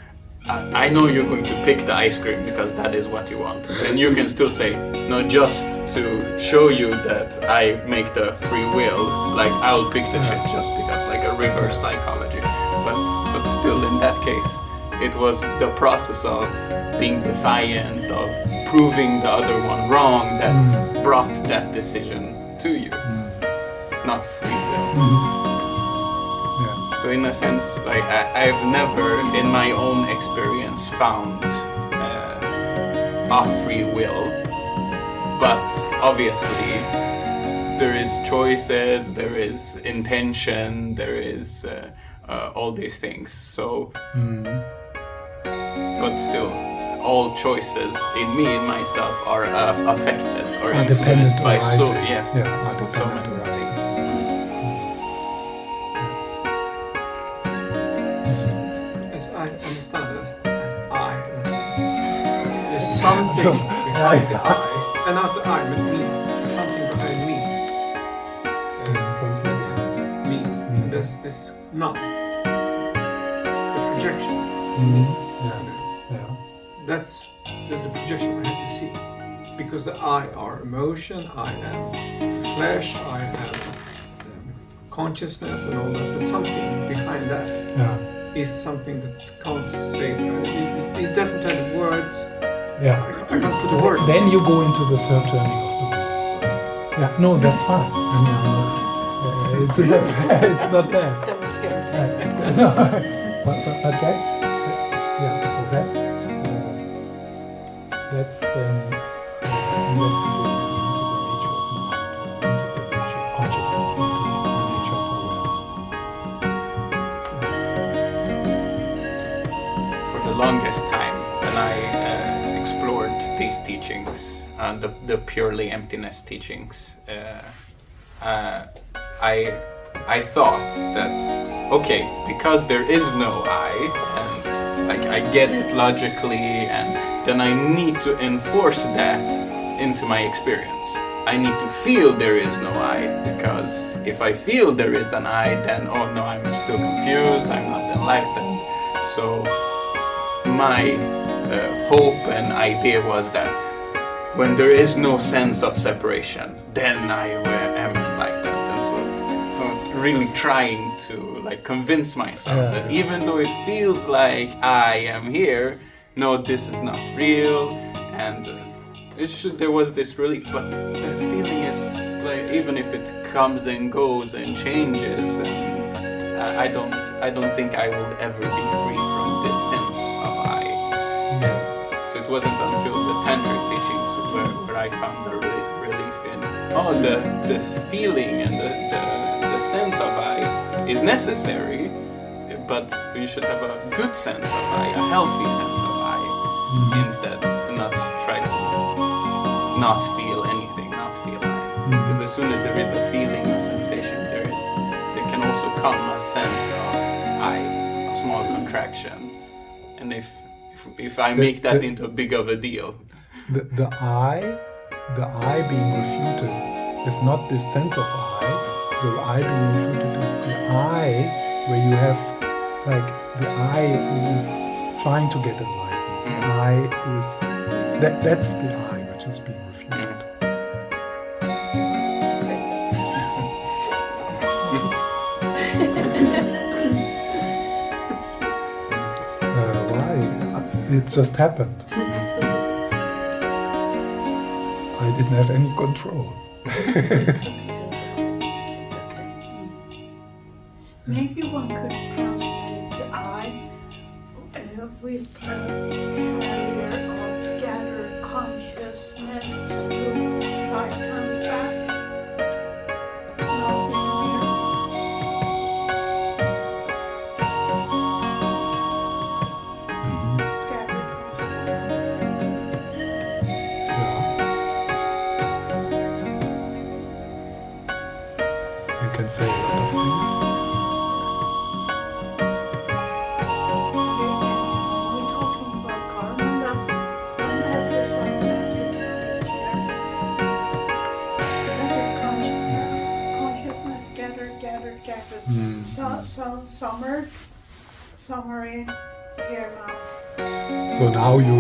I know you're going to pick the ice cream because that is what you want. And you can still say, no, just to show you that I make the free will, like I'll pick the shit just because, like a reverse psychology. But still in that case, it was the process of being defiant, of proving the other one wrong that brought that decision to you, not free will. Yeah. So in a sense, like I've never, in my own experience, found a free will. But obviously, there is choices, there is intention, there is all these things. So, but still, all choices in me, in myself, are affected or Are influenced dependent by arising. so yes, Yeah, are so dependent many arising. things. As I understand it, as I understand, there's something behind the I, and not the I, but me. Something behind me. That's me. And that's this not. It's the projection. Yeah. That's the projection I have to see. Because the I are emotion, I am flesh, I am consciousness and all that. But something behind that Yeah. is something that can't say. It doesn't have words. Yeah. I can't put a word. Then you go into the third turning of the wheel. Yeah, no, that's fine. I mean, it's not bad. It's not bad. Don't get No, but that's so that's investigating into the nature of mind, into the nature of consciousness, into the nature of awareness. For the longest time, when I explored these teachings and the purely emptiness teachings, I thought that okay, because there is no I, and like I get it logically, and then I need to enforce that into my experience. I need to feel there is no I, because if I feel there is an I, then oh no, I'm still confused, I'm not enlightened. So my hope and idea was that when there is no sense of separation, then I am enlightened. And so really trying to like convince myself that even though it feels like I am here, no, this is not real, and there was this relief, but that feeling is like, even if it comes and goes and changes, and I don't think I will ever be free from this sense of I. So it wasn't until the tantric teachings where I found the relief in the feeling and the sense of I is necessary, but you should have a good sense of I, a healthy sense of I, instead, not try to not feel anything, not feel I. Because as soon as there is a feeling, a sensation, there can also come a sense of I, a small contraction. And if I make that into a big of a deal, the I being refuted is not this sense of I. The I being refuted is the I where you have like the I who is trying to get enlightened. The I who is that's the I which is being refuted. Why? It just happened. I didn't have any control. Maybe one could translate the I with a carrier of gathered consciousness to lifetimes back. Gathered consciousness. You can say a lot of things. Summary here now. So now you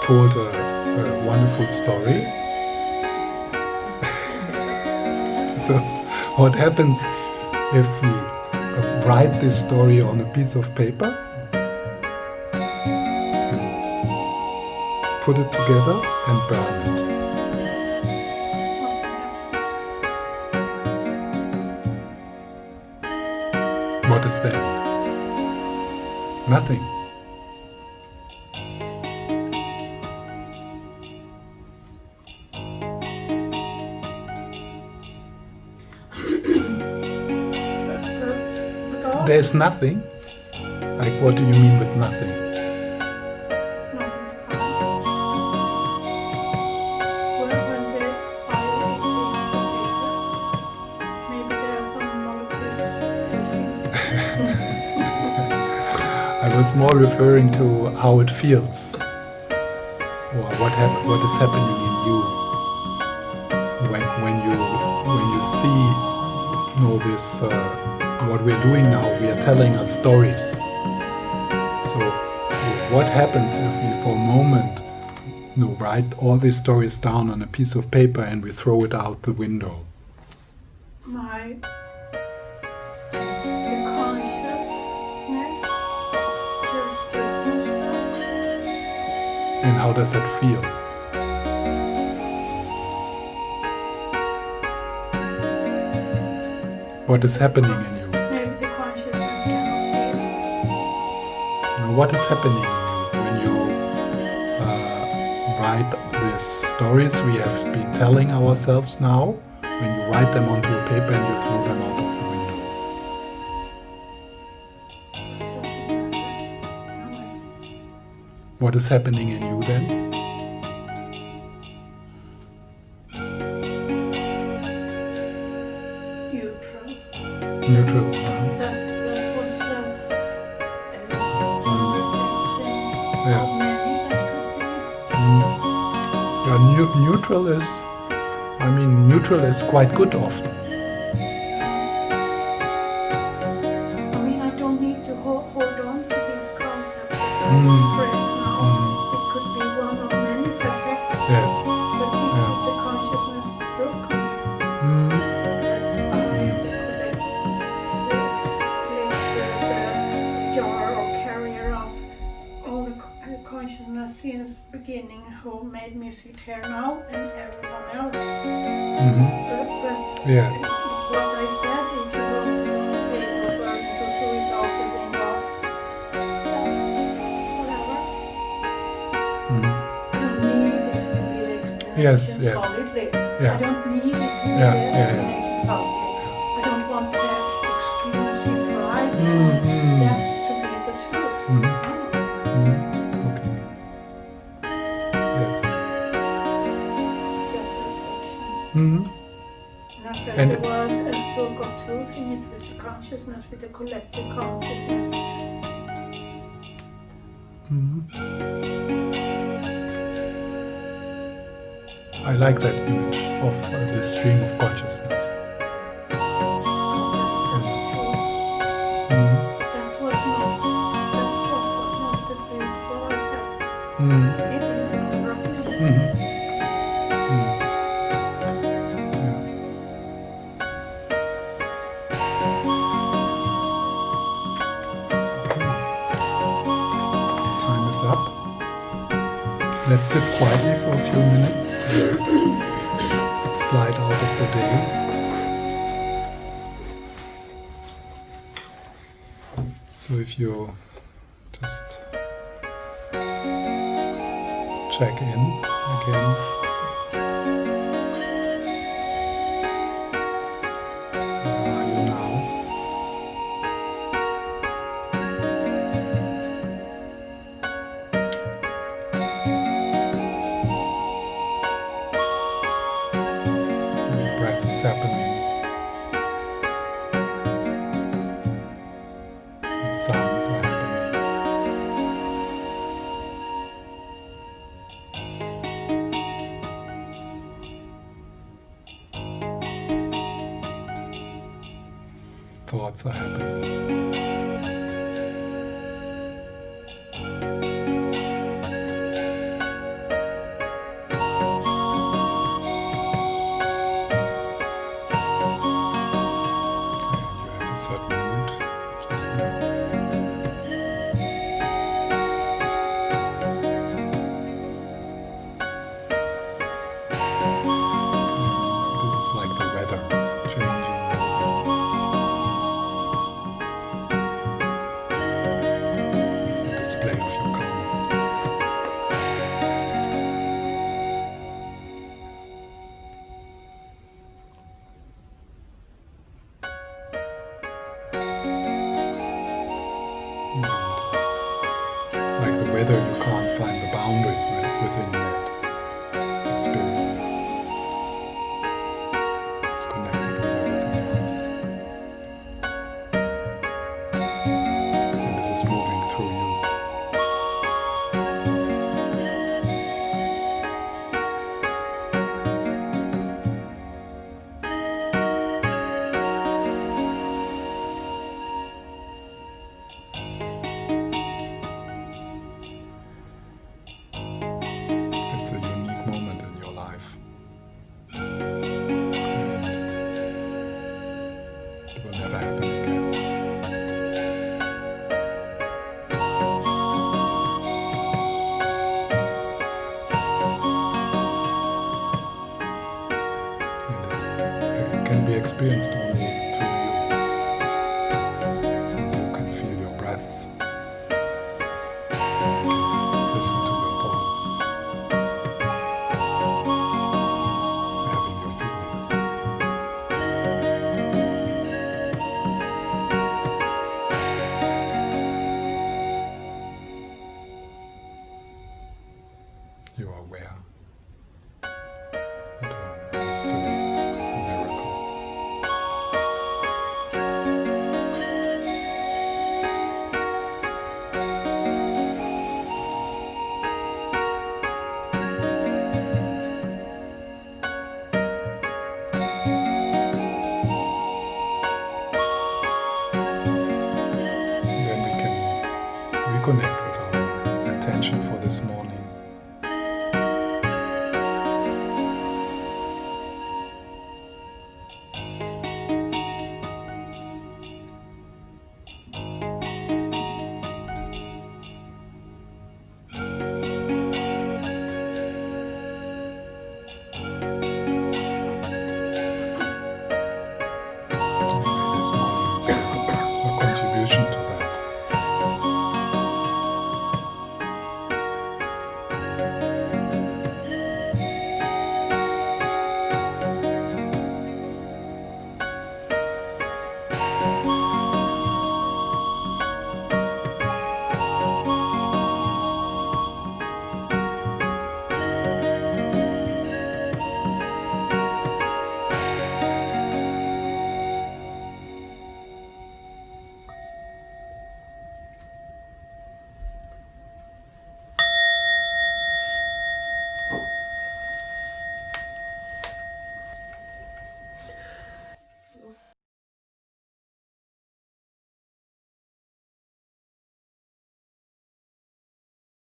told a wonderful story. So what happens if we write this story on a piece of paper, put it together and burn it? What is that? Nothing. There's nothing? Like, what do you mean with nothing? I was more referring to how it feels, or what is happening in you when you see, this. What we're doing now, we are telling us stories. So, what happens if we, for a moment, write all these stories down on a piece of paper and we throw it out the window? And how does that feel? What is happening in you? Maybe the consciousness cannot feel. What is happening in you when you write these stories we have been telling ourselves now? When you write them onto a paper and you throw them out of the window? What is happening in you then? Neutral. That was Yeah. how many that could be. Yeah, neutral is quite good often. I don't need to hold on to these concepts that I express now. It could be one of many facets. Yes. But is the consciousness broken? beginning who made me sit here now and everyone else. Mhm. But Yeah. what I said, if you want to go big or burn to throw it out the window, whatever. Mhm. I don't need this to be the explanation Yes, yes. solidly. Yeah. I don't need it to be Yeah, the yeah, yeah. explanation solidly. I don't want the exclusive right Mm, that to be the truth. Mhm. No. Mhm. Okay. Yes. Just reflection. Mhm. And after And- the words a stroke of truth in it with the consciousness, with the collective consciousness. Mhm. I like that image of the stream of consciousness. Mhm. That was not the great word that Mhm. hit in the number of minutes. Mhm. Mhm. Yeah. Time is up. Let's sit quietly for a few minutes. Slide out of the day. So if you just check in again. Where are you now? Your breath is happening. And sounds are happening. Thoughts are happening. And you have a certain mood just now. This is like the weather changing. It's a display of your calm. Like the weather, you can't find the boundaries within that experience. It's connected with everything else. And it is moving through you. It's a unique moment in your life. And it will never happen again. And it can be experienced only